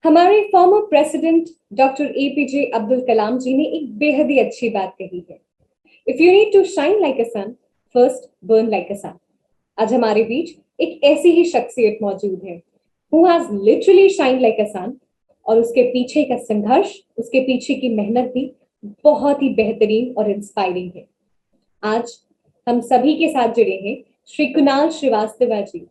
हमारे former president doctor APJ Abdul Kalam ji ने एक बेहद ही अच्छी बात कही है। If you need to shine like a sun, first burn like a sun. आज हमारे बीच एक ऐसी ही शख्सियत मौजूद है who has literally shine like a sun, और उसके पीछे का संघर्ष, उसके पीछे की मेहनत भी बहुत ही बेहतरीन और इंस्पायरिंग है। आज हम सभी के साथ जुड़े हैं श्री कुणाल श्रीवास्तव जी।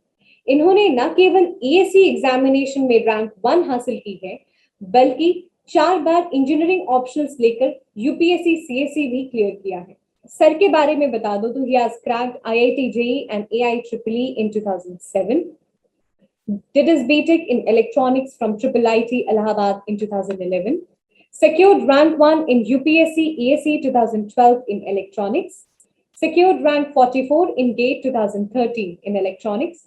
इन्होंने न केवल ईएससी एग्जामिनेशन में रैंक 1 हासिल की है, बल्कि 4 बार इंजीनियरिंग ऑप्शंस लेकर यूपीएससी सीएससी भी क्लियर किया है। सर के बारे में बता दो तो he has cracked IIT JEE and AIEEE in 2007, did his BTech in electronics from IIIT Allahabad in 2011, secured rank 1 in UPSC ESE 2012 in electronics, secured rank 44 in GATE 2013 in electronics,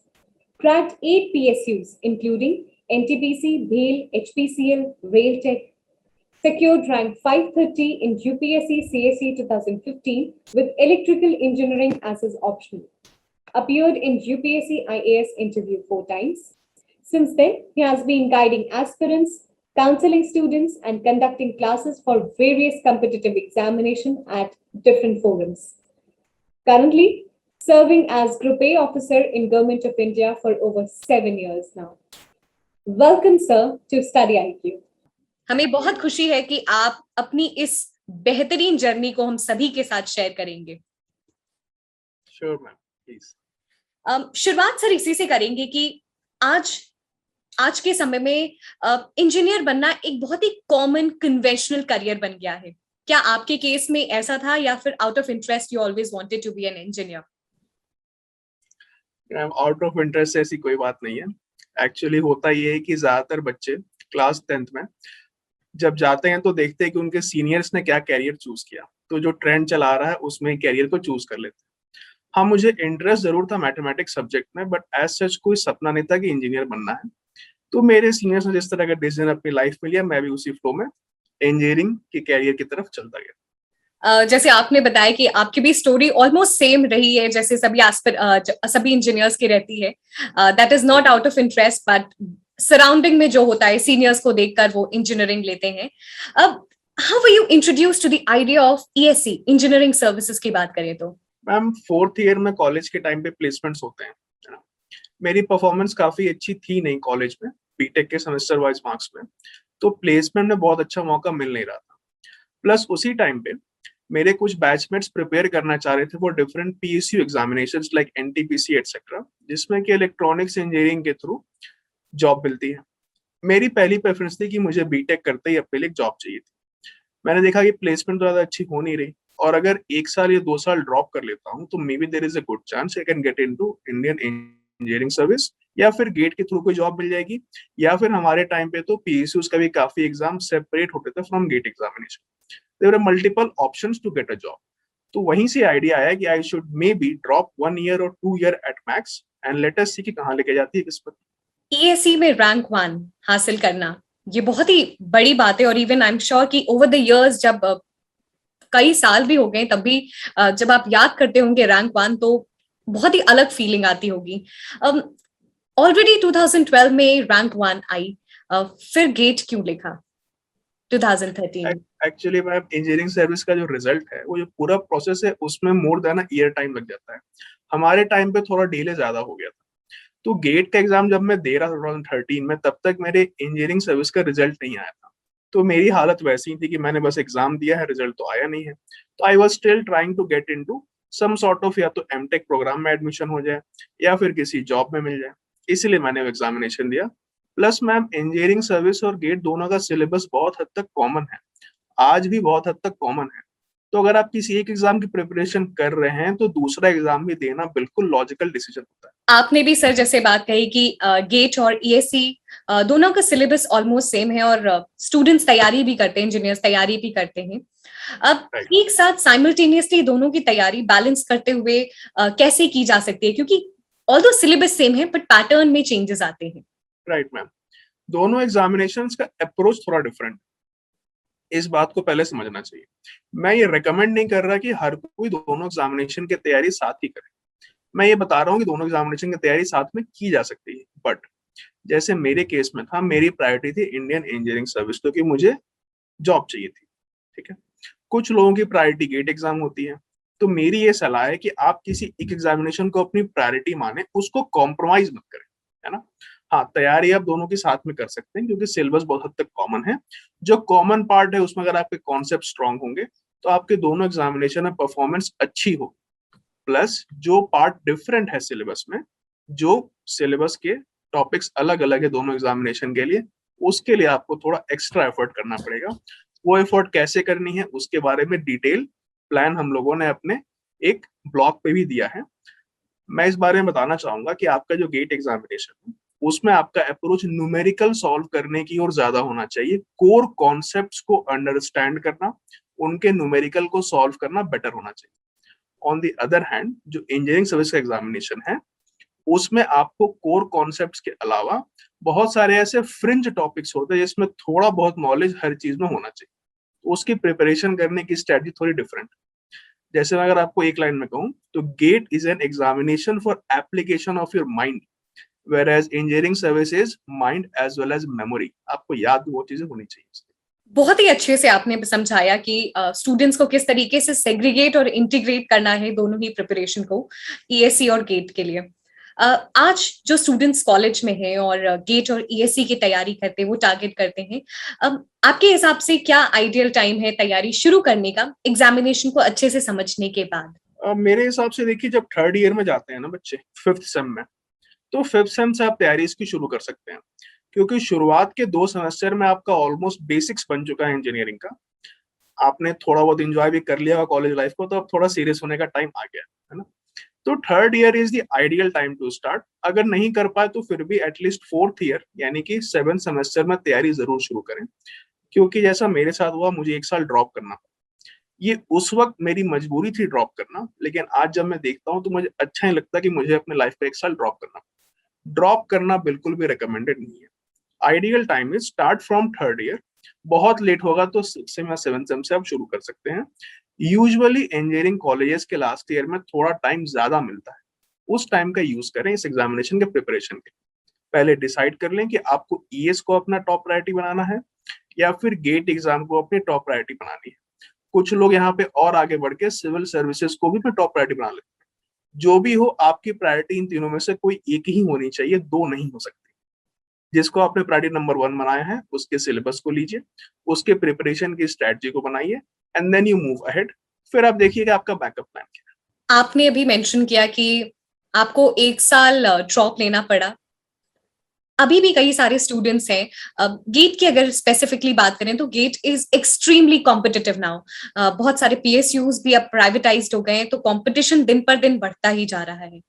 cracked 8 PSUs including NTPC, BHEL, HPCL, Railtech, secured rank 530 in UPSC CSE 2015 with electrical engineering as his optional, appeared in UPSC IAS interview 4 times. Since then, he has been guiding aspirants, counseling students, and conducting classes for various competitive examinations at different forums. Currently, serving as Group A officer in Government of India for over 7 years now. Welcome, sir, to Study IQ. हमें बहुत खुशी है कि आप अपनी इस बेहतरीन journey को हम सभी के साथ शेयर करेंगे। Sure, ma'am, please. शुरुआत सर इसी से करेंगे कि आज के समय में इंजीनियर बनना एक बहुत ही कॉमन कन्वेंशनल करियर बन गया है। क्या आपके केस में ऐसा था या फिर out of interest you always wanted to be an engineer? Out of interest ऐसी कोई बात नहीं है। एक्चुअली होता ये है कि ज्यादातर बच्चे क्लास 10th में जब जाते हैं तो देखते हैं कि उनके सीनियर्स ने क्या कैरियर चूज किया, तो जो ट्रेंड चला रहा है उसमें कैरियर को चूज कर लेते हैं। हाँ, मुझे इंटरेस्ट जरूर था मैथमेटिक्स सब्जेक्ट में, बट एज सच कोई सपना नहीं था कि इंजीनियर बनना है। तो मेरे सीनियर्स ने जिस तरह का डिसीजन अपनी लाइफ में लिया, मैं भी उसी फ्लो में इंजीनियरिंग के कैरियर की तरफ चलता गया। जैसे आपने बताया कि आपकी भी स्टोरी ऑलमोस्ट सेम रही है जैसे सभी इंजीनियर्स की रहती है। That is not out of interest, but surrounding में जो होता है सीनियर्स को देखकर वो इंजीनियरिंग लेते हैं। अब how were you introduced to the idea of ESC engineering services की बात करें तो? मैम, 4th ईयर में कॉलेज के टाइम पे प्लेसमेंट्स होते हैं, है ना। मेरी परफॉर्मेंस काफी अच्छी थी नहीं कॉलेज में, बीटेक के सेमेस्टर वाइज मार्क्स में, तो प्लेसमेंट में बहुत अच्छा मौका मिल नहीं रहा था। प्लस उसी टाइम पे मेरे कुछ बैचमेट्स प्रिपेयर करना चाह रहे थे for different PSU examinations like NTPC etcetera, जिसमें कि इलेक्ट्रॉनिक्स इंजीनियरिंग के थ्रू जॉब मिलती है। मेरी पहली प्रेफरेंस थी कि मुझे बीटेक करते ही अपने लिए जॉब चाहिए थी। मैंने देखा कि प्लेसमेंट तो ज्यादा अच्छी हो नहीं रही, और अगर 1 साल या 2 साल ड्रॉप कर लेता हूँ तो maybe there is a good chance I can get into Indian engineering service, या फिर गेट के थ्रू कोई जॉब मिल जाएगी, या फिर हमारे टाइम पे तो पीएसयूज का भी काफी एग्जाम सेपरेट होते थे from GATE examination. There are multiple options to get a job. तो वहीं से आइडिया आया कि I should maybe drop 1 year और 2 year at max and let us see कि कहाँ लेके जाती है किस्मत। ईएससी में रैंक 1 हासिल करना ये बहुत ही बड़ी बात है, और इवन आई एम श्योर कि ओवर द इयर्स जब कई साल भी हो गए तब भी जब आप याद करते होंगे रैंक 1 तो बहुत ही अलग फीलिंग आती होगी। ऑलरेडी 2012 में रैंक 1 आई, फिर गेट क्यों लिखा 2013? एक्चुअली मैम, इंजीनियरिंग सर्विस का जो रिजल्ट है, वो जो पूरा प्रोसेस है उसमें more than a year time लग जाता है। हमारे टाइम पे थोड़ा डिले ज्यादा हो गया था। तो गेट का एग्जाम जब मैं दे रहा था 2013 में, तब तक मेरे इंजीनियरिंग सर्विस का रिजल्ट नहीं आया था। तो मेरी हालत वैसी ही थी कि मैंने बस एग्जाम दिया है, रिजल्ट तो आया नहीं है। तो I was still trying to get into some sort of, या तो एमटेक प्रोग्राम में एडमिशन हो जाए या फिर किसी जॉब में मिल जाए, इसलिए मैंने एग्जामिनेशन दिया। प्लस मैम, इंजीनियरिंग सर्विस और गेट दोनों का सिलेबस बहुत हद तक कॉमन है, आज भी बहुत हद तक कॉमन है। तो अगर आप किसी एक एग्जाम की प्रिपरेशन कर रहे हैं तो दूसरा एग्जाम भी देना बिल्कुल लॉजिकल डिसीजन होता है। आपने भी सर जैसे बात कही कि गेट और ईएससी दोनों का सिलेबस ऑलमोस्ट सेम है, और स्टूडेंट्स तैयारी भी करते हैं, इंजीनियर्स तैयारी भी करते हैं। अब एक साथ साइमल्टेनियसली दोनों की तैयारी बैलेंस करते हुए कैसे की जा सकती है, क्योंकि ऑल्दो सिलेबस सेम है बट पैटर्न में चेंजेस आते हैं? राइट मैम, दोनों एग्जामिनेशंस का अप्रोच थोड़ा डिफरेंट, इस बात को पहले समझना चाहिए। मैं ये रेकमेंड नहीं कर रहा कि हर कोई दोनों एग्जामिनेशन की तैयारी साथ ही करे। मैं ये बता रहा हूँ कि दोनों एग्जामिनेशन की तैयारी साथ में की जा सकती है, बट जैसे मेरे केस में था, मेरी प्रायोरिटी थी इंडियन इंजीनियरिंग सर्विस, क्योंकि मुझे जॉब चाहिए थी। ठीक है, कुछ लोगों की प्रायोरिटी गेट एग्जाम होती है। तो मेरी ये सलाह है कि आप किसी एक एग्जामिनेशन को अपनी प्रायोरिटी माने, उसको कॉम्प्रोमाइज मत करें, है ना। हाँ, तैयारी आप दोनों की साथ में कर सकते हैं, क्योंकि सिलेबस बहुत हद तक कॉमन है। जो कॉमन पार्ट है उसमें अगर आपके कॉन्सेप्ट स्ट्रांग होंगे तो आपके दोनों एग्जामिनेशन में परफॉर्मेंस अच्छी हो। प्लस जो पार्ट डिफरेंट है सिलेबस में, जो सिलेबस के टॉपिक्स अलग अलग है दोनों एग्जामिनेशन के लिए, उसके लिए आपको थोड़ा एक्स्ट्रा एफर्ट करना पड़ेगा। वो एफर्ट कैसे करनी है उसके बारे में डिटेल प्लान हम लोगों ने अपने एक ब्लॉग पे भी दिया है। मैं इस बारे में बताना चाहूंगा कि आपका जो गेट एग्जामिनेशन है उसमें आपका अप्रोच न्यूमेरिकल सॉल्व करने की ओर ज्यादा होना चाहिए। कोर कॉन्सेप्ट्स को अंडरस्टैंड करना, उनके न्यूमेरिकल को सॉल्व करना बेटर होना चाहिए। ऑन द अदर हैंड, जो इंजीनियरिंग सर्विस का एग्जामिनेशन है उसमें आपको कोर कॉन्सेप्ट्स के अलावा बहुत सारे ऐसे फ्रिंज टॉपिक्स होते हैं जिसमें थोड़ा बहुत नॉलेज हर चीज में होना चाहिए। तो उसकी प्रिपरेशन करने की स्ट्रेटजी थोड़ी डिफरेंट। जैसे मैं अगर आपको एक लाइन में कहूँ तो GATE is an examination for application of your mind, whereas engineering service is mind as well as memory। आपको याद वो चीजें होनी चाहिए। बहुत ही अच्छे से आपने समझाया कि स्टूडेंट्स को किस तरीके से सेग्रीगेट और इंटीग्रेट करना है दोनों ही प्रिपरेशन को, ईएससी और गेट के लिए। आज जो स्टूडेंट्स कॉलेज में हैं और गेट और ईएससी की तैयारी करते हैं, वो टारगेट करते हैं, आपके हिसाब से क्या आइडियल टाइम है तैयारी शुरू करने का एग्जामिनेशन को अच्छे से समझने के बाद? मेरे हिसाब से देखिए, जब थर्ड ईयर में जाते हैं ना बच्चे, फिफ्थ सेम में, तो फिफ्थ सेम से आप तैयारी इसकी शुरू कर सकते हैं, क्योंकि शुरुआत के 2 सेमेस्टर में आपका ऑलमोस्ट बेसिक्स बन चुका है इंजीनियरिंग का। आपने थोड़ा बहुत इंजॉय भी कर लिया कॉलेज लाइफ को, तो अब थोड़ा सीरियस होने का टाइम आ गया है ना। तो third year is the ideal time to start. अगर नहीं कर पाए तो फिर भी एटलीस्ट फोर्थ ईयर यानी कि 7 सेमेस्टर में तैयारी जरूर शुरू करें, क्योंकि जैसा मेरे साथ हुआ, मुझे 1 साल ड्रॉप करना पड़ा। ये उस वक्त मेरी मजबूरी थी ड्रॉप करना, लेकिन आज जब मैं देखता हूँ तो मुझे अच्छा नहीं लगता कि मुझे अपने लाइफ पे 1 साल ड्रॉप करना। ड्रॉप करना बिल्कुल भी रिकमेंडेड नहीं है। Ideal time is start from third year. बहुत लेट होगा तो 6 या 7 सेम से आप शुरू कर सकते हैं। यूजुअली इंजीनियरिंग कॉलेजेस के लास्ट ईयर में थोड़ा टाइम ज्यादा मिलता है, उस टाइम का यूज करें इस एग्जामिनेशन के प्रिपरेशन के। पहले डिसाइड कर लें कि आपको ईएस को अपना टॉप प्रायोरिटी बनाना है या फिर गेट एग्जाम को अपनी टॉप प्रायोरिटी बनानी है। कुछ लोग यहाँ पे और आगे बढ़ के सिविल सर्विसेज को भी अपनी टॉप प्रायोरिटी बना लेते हैं। जो भी हो, आपकी प्रायोरिटी इन तीनों में से कोई एक ही होनी चाहिए, दो नहीं हो सकती। जिसको आपने प्रायोरिटी नंबर 1 बनाया है उसके सिलेबस को लीजिए, उसके प्रिपरेशन की स्ट्रेटजी को बनाइए, and then you move ahead. फिर आप देखिएगा आपका बैकअप प्लान क्या है। आपने अभी मेंशन किया कि आपको 1 साल ड्रॉप लेना पड़ा। अभी भी कई सारे स्टूडेंट्स हैं, गेट की अगर स्पेसिफिकली बात करें तो GATE is extremely competitive now. बहुत सारे पीएसयूज भी अब प्राइवेटाइज्ड हो गए हैं, तो कंपटीशन दिन पर दिन बढ़ता ही जा रहा है।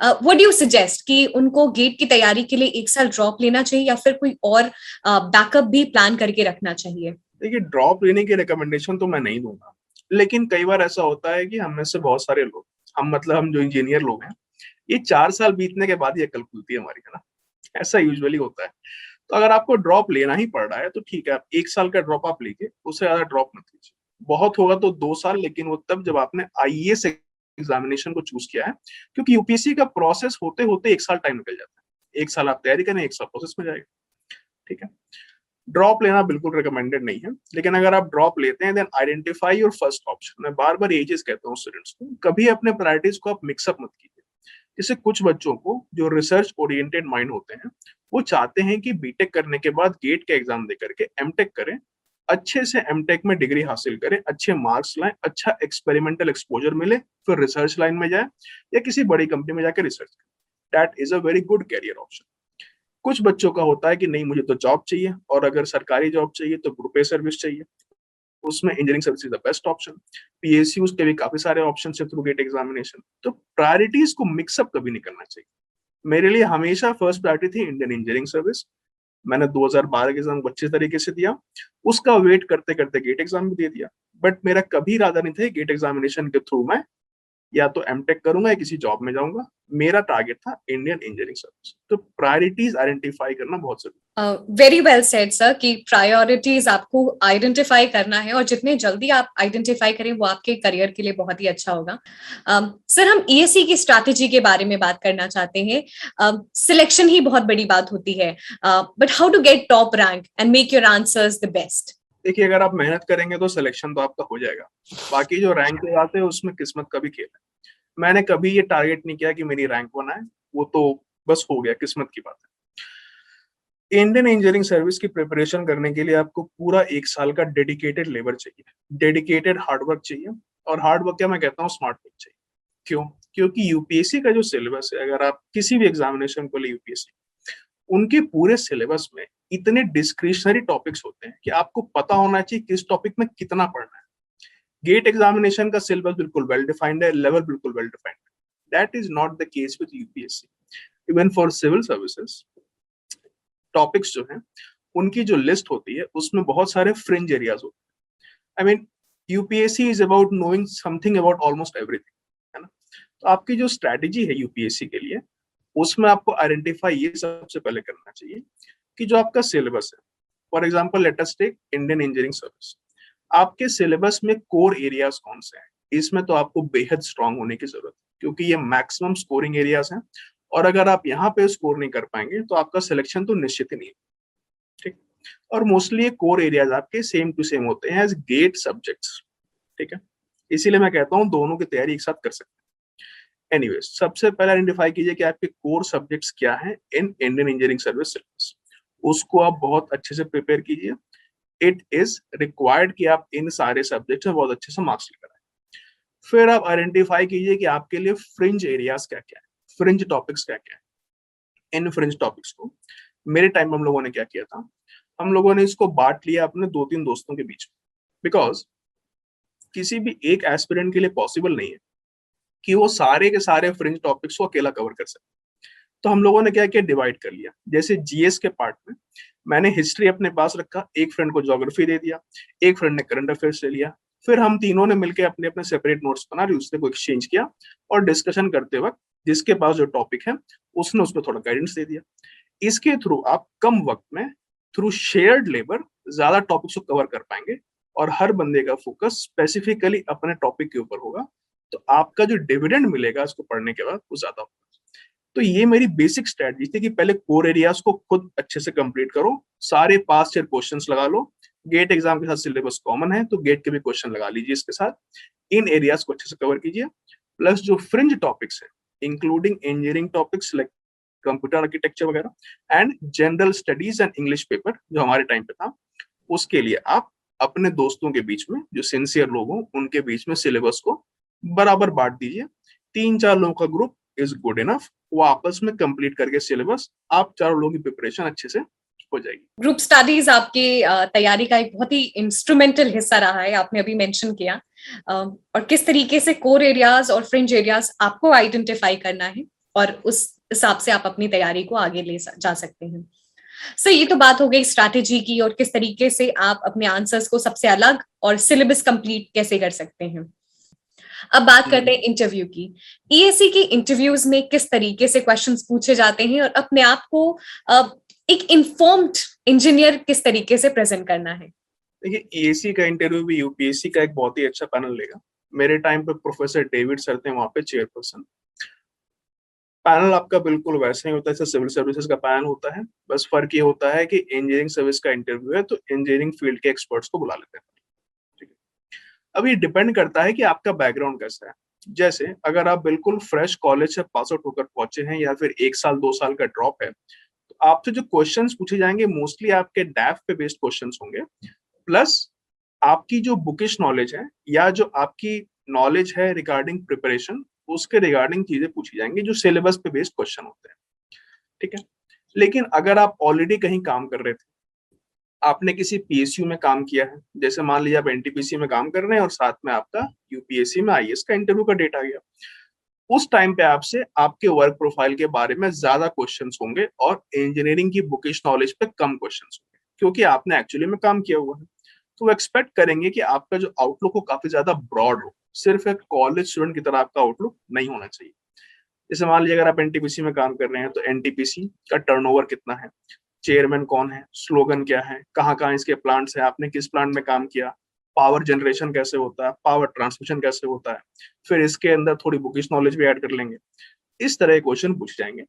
व्हाट डू यू सजेस्ट कि उनको गेट की तैयारी के लिए 1 साल ड्रॉप लेना चाहिए या फिर कोई और बैकअप भी प्लान करके रखना चाहिए? देखिए, ड्रॉप लेने की रिकमेंडेशन तो मैं नहीं दूंगा, लेकिन कई बार ऐसा होता है कि हम में से बहुत सारे लोग, हम जो इंजीनियर लोग हैं, ये 4 साल बीतने के बाद ये अकल खुलती है हमारी, है ना। ऐसा यूजुअली होता है। तो अगर आपको ड्रॉप लेना ही पड़ रहा है तो ठीक है, आप 1 साल का ड्रॉप आप लीजिए, उससे ज्यादा ड्रॉप मत लीजिए। बहुत होगा तो 2 साल, लेकिन वो तब जब आपने आईएएस एग्जामिनेशन को चूज किया है, क्योंकि यूपीएससी का प्रोसेस होते होते 1 साल टाइम निकल जाता है। 1 साल आप तैयारी करें, 1 साल प्रोसेस में जाएगा। ठीक है, ड्रॉप लेना बिल्कुल रिकमेंडेड नहीं है, लेकिन अगर आप ड्रॉप लेते हैं then identify your first option. मैं बार बार ये चीज कहता हूँ स्टूडेंट्स को, कभी अपने प्रायोरिटीज को आप मिक्सअप मत कीजिए। जैसे कुछ बच्चों को जो रिसर्च ओरिएंटेड माइंड होते हैं, वो चाहते हैं कि बीटेक करने के बाद गेट का एग्जाम दे करके एमटेक करें, अच्छे से एमटेक में डिग्री हासिल करें, अच्छे मार्क्स लाएं, अच्छा एक्सपेरिमेंटल एक्सपोजर मिले, फिर रिसर्च लाइन में जाए या किसी बड़ी कंपनी में जाकर रिसर्च करें। That is a very good career option. कुछ बच्चों का होता है कि नहीं, मुझे तो जॉब चाहिए, और अगर सरकारी जॉब चाहिए तो ग्रुप ए सर्विस चाहिए, उसमें engineering service is the best option. PSUs के भी काफी सारे ऑप्शन है थ्रू गेट एग्जामिनेशन। तो प्रायोरिटीज को मिक्सअप कभी नहीं करना चाहिए। मेरे लिए हमेशा फर्स्ट प्रायोरिटी थी इंडियन इंजीनियरिंग सर्विस। मैंने 2012 के एग्जाम अच्छे तरीके से दिया, उसका वेट करते करते गेट एग्जाम भी दे दिया, बट मेरा कभी इरादा नहीं था गेट एग्जामिनेशन के थ्रू मैं या तो एमटेक करूंगा या किसी जॉब में जाऊंगा। मेरा टारगेट था इंडियन इंजीनियरिंग सर्विस। तो प्रायोरिटीज आइडेंटिफाई करना बहुत जरूरी। वेरी वेल सेड सर कि प्रायोरिटीज आपको आइडेंटिफाई करना है और जितने जल्दी आप आइडेंटिफाई करें वो आपके करियर के लिए बहुत ही अच्छा होगा। सर हम ईएससी की स्ट्रैटेजी के बारे में बात करना चाहते हैं। सिलेक्शन ही बहुत बड़ी बात होती है, but how to get top rank and make your answers the best? देखिए, अगर आप मेहनत करेंगे तो सिलेक्शन तो आपका हो जाएगा। बाकी जो रैंक के आते हैं उसमें किस्मत का भी खेल है। मैंने कभी ये टारगेट नहीं किया कि मेरी रैंक 1 आए, वो तो बस हो गया, किस्मत की बात है। इंडियन इंजीनियरिंग सर्विस की प्रिपरेशन करने के लिए आपको पूरा 1 साल का डेडिकेटेड लेबर चाहिए, डेडिकेटेड हार्डवर्क चाहिए। और हार्डवर्क क्या मैं कहता हूँ, स्मार्ट वर्क चाहिए। क्यों? क्योंकि यूपीएससी का जो सिलेबस है, अगर आप किसी भी एग्जामिनेशन को ले यूपीएससी, उनके पूरे सिलेबस में इतने डिस्क्रिशनरी टॉपिक्स होते हैं कि आपको पता होना चाहिए किस टॉपिक में कितना पढ़ना है। गेट एग्जामिनेशन का सिलेबस बिल्कुल वेल डिफाइंड है, लेवल बिल्कुल वेल डिफाइंड है। That is not the case with UPSC. Even for civil services, topics जो हैं उनकी जो लिस्ट होती है उसमें बहुत सारे फ्रिंज एरियाज होते हैं। I mean, UPSC is about knowing something about almost everything, है ना। तो आपकी जो स्ट्रैटेजी है यूपीएससी के लिए, उसमें आपको आइडेंटिफाई ये सबसे पहले करना चाहिए कि जो आपका सिलेबस है, for example let us take Indian engineering service, आपके सिलेबस में कोर एरियाज कौन से हैं। इसमें तो आपको बेहद स्ट्रांग होने की जरूरत है, क्योंकि ये मैक्सिमम स्कोरिंग एरियाज हैं। और अगर आप यहाँ पे स्कोर नहीं कर पाएंगे तो आपका सिलेक्शन तो निश्चित ही नहीं है, ठीक। और मोस्टली ये कोर एरियाज आपके सेम टू सेम होते हैं एज गेट सब्जेक्ट्स, ठीक है। इसीलिए मैं कहता हूँ दोनों की तैयारी एक साथ कर सकते हैं। एनीवेज, सबसे पहले आइडेंटिफाई कीजिए कि आपके कोर सब्जेक्ट्स क्या हैं in Indian engineering service syllabus. उसको आप बहुत अच्छे से प्रिपेयर कीजिए। इट इज रिक्वायर्ड कि आप इन सारे सब्जेक्ट्स में बहुत अच्छे से मार्क्स लेकर आए। फिर आप आइडेंटिफाई कीजिए कि आपके लिए फ्रिंज एरियाज क्या क्या है, फ्रिंज टॉपिक्स क्या क्या है। इन फ्रिंज टॉपिक्स को मेरे टाइम में हम लोगों ने क्या किया था, हम लोगों ने इसको बांट लिया अपने 2-3 दोस्तों के बीच में। बिकॉज किसी भी एक एस्पिरेंट के लिए पॉसिबल नहीं है कि वो सारे के सारे फ्रिंज टॉपिक्स को अकेला कवर कर सके। तो हम लोगों ने क्या किया, डिवाइड कर लिया। जैसे जीएस के पार्ट में मैंने हिस्ट्री अपने पास रखा, एक फ्रेंड को ज्योग्राफी दे दिया, एक फ्रेंड ने करंट अफेयर्स ले लिया। फिर हम तीनों ने मिलकर अपने अपने सेपरेट नोट्स बना लिए, उसने को एक्सचेंज किया और डिस्कशन करते वक्त जिसके पास जो टॉपिक है उसने उस पर थोड़ा गाइडेंस दे दिया। इसके थ्रू आप कम वक्त में थ्रू शेयर्ड लेबर ज्यादा टॉपिक्स को कवर कर पाएंगे और हर बंदे का फोकस स्पेसिफिकली अपने टॉपिक के ऊपर होगा। तो आपका जो डिविडेंड मिलेगा इसको पढ़ने के बाद वो ज्यादा होगा। तो ये मेरी बेसिक स्ट्रेटजी थी कि पहले कोर एरियाज को खुद अच्छे से कंप्लीट करो, सारे पास ईयर क्वेश्चंस लगा लो। गेट एग्जाम के साथ सिलेबस कॉमन है तो गेट के भी क्वेश्चन लगा लीजिए इसके साथ। इन एरियाज को अच्छे से कवर कीजिए। प्लस जो फ्रिंज टॉपिक्स है, including engineering topics like computer architecture वगैरह and general studies and English paper जो हमारे टाइम पे था, उसके लिए आप अपने दोस्तों के बीच में जो सिंसियर लोग हों उनके बीच में सिलेबस को बराबर बांट दीजिए। 3-4 लोगों का ग्रुप इज गुड इनफ, वो आपस में कंप्लीट करके सिलेबस आप 4 लोगों की प्रिपरेशन अच्छे से हो जाएगी। ग्रुप स्टडीज आपकी तैयारी का एक बहुत ही इंस्ट्रूमेंटल हिस्सा रहा है, आपने अभी मेंशन किया। और किस तरीके से कोर एरियाज और फ्रिंज एरियाज आपको आइडेंटिफाई करना है और उस हिसाब से आप अपनी तैयारी को आगे ले जा सकते हैं। सो ये तो बात हो गई स्ट्रैटेजी की और किस तरीके से आप अपने आंसर्स को सबसे अलग और सिलेबस कंप्लीट कैसे कर सकते हैं। अब बात करते हैं इंटरव्यू की। ईएससी की इंटरव्यूज में किस तरीके से क्वेश्चंस पूछे जाते हैं और अपने आप को एक इन्फॉर्म्ड इंजीनियर किस तरीके से प्रेजेंट करना है। देखिए, ईएससी का इंटरव्यू भी यूपीएससी का एक बहुत ही अच्छा पैनल लेगा। मेरे टाइम पे प्रोफेसर डेविड सर थे वहां पे चेयरपर्सन। पैनल आपका बिल्कुल वैसा ही होता है जैसे सिविल सर्विसेज का पैनल होता है, बस फर्क ये होता है कि इंजीनियरिंग सर्विस का इंटरव्यू है तो इंजीनियरिंग फील्ड के एक्सपर्ट्स को बुला लेते हैं, ठीक है। अब ये डिपेंड करता है कि आपका बैकग्राउंड कैसा है। जैसे अगर आप बिल्कुल फ्रेश कॉलेज से पास आउट होकर पहुंचे हैं या फिर 1 साल 2 साल का ड्रॉप है, तो आपसे जो क्वेश्चंस पूछे जाएंगे मोस्टली आपके डैफ पे बेस्ड क्वेश्चंस होंगे। प्लस आपकी जो बुकिश नॉलेज है या जो आपकी नॉलेज है रिगार्डिंग प्रिपरेशन, उसके रिगार्डिंग चीजें पूछी जाएंगी जो सिलेबस पे बेस्ड क्वेश्चन होते हैं, ठीक है। लेकिन अगर आप ऑलरेडी कहीं काम कर रहे थे, आपने किसी पीएसयू में काम किया है, जैसे मान लीजिए आप एनटीपीसी में काम कर रहे हैं और साथ में आपका यूपीएससी में आईएएस का इंटरव्यू का डेट आ गया, उस टाइम पे आपसे आपके वर्क प्रोफाइल के बारे में ज्यादा क्वेश्चंस होंगे और इंजीनियरिंग की बुकिश नॉलेज पे कम क्वेश्चंस होंगे, क्योंकि आपने एक्चुअली में काम किया हुआ है। तो वो एक्सपेक्ट करेंगे कि आपका जो आउटलुक हो काफी ज्यादा ब्रॉड हो, सिर्फ एक कॉलेज स्टूडेंट की तरह आपका आउटलुक नहीं होना चाहिए। जैसे मान लीजिए अगर आप एनटीपीसी में काम कर रहे हैं तो एनटीपीसी का टर्नओवर कितना है, चेयरमैन कौन है, स्लोगन क्या है, कहाँ कहाँ इसके प्लांट्स हैं, आपने किस प्लांट में काम किया, पावर जनरेशन कैसे होता है, पावर ट्रांसमिशन कैसे होता है, फिर इसके अंदर थोड़ी बुकिश नॉलेज भी ऐड कर लेंगे। इस तरह के क्वेश्चन पूछे जाएंगे।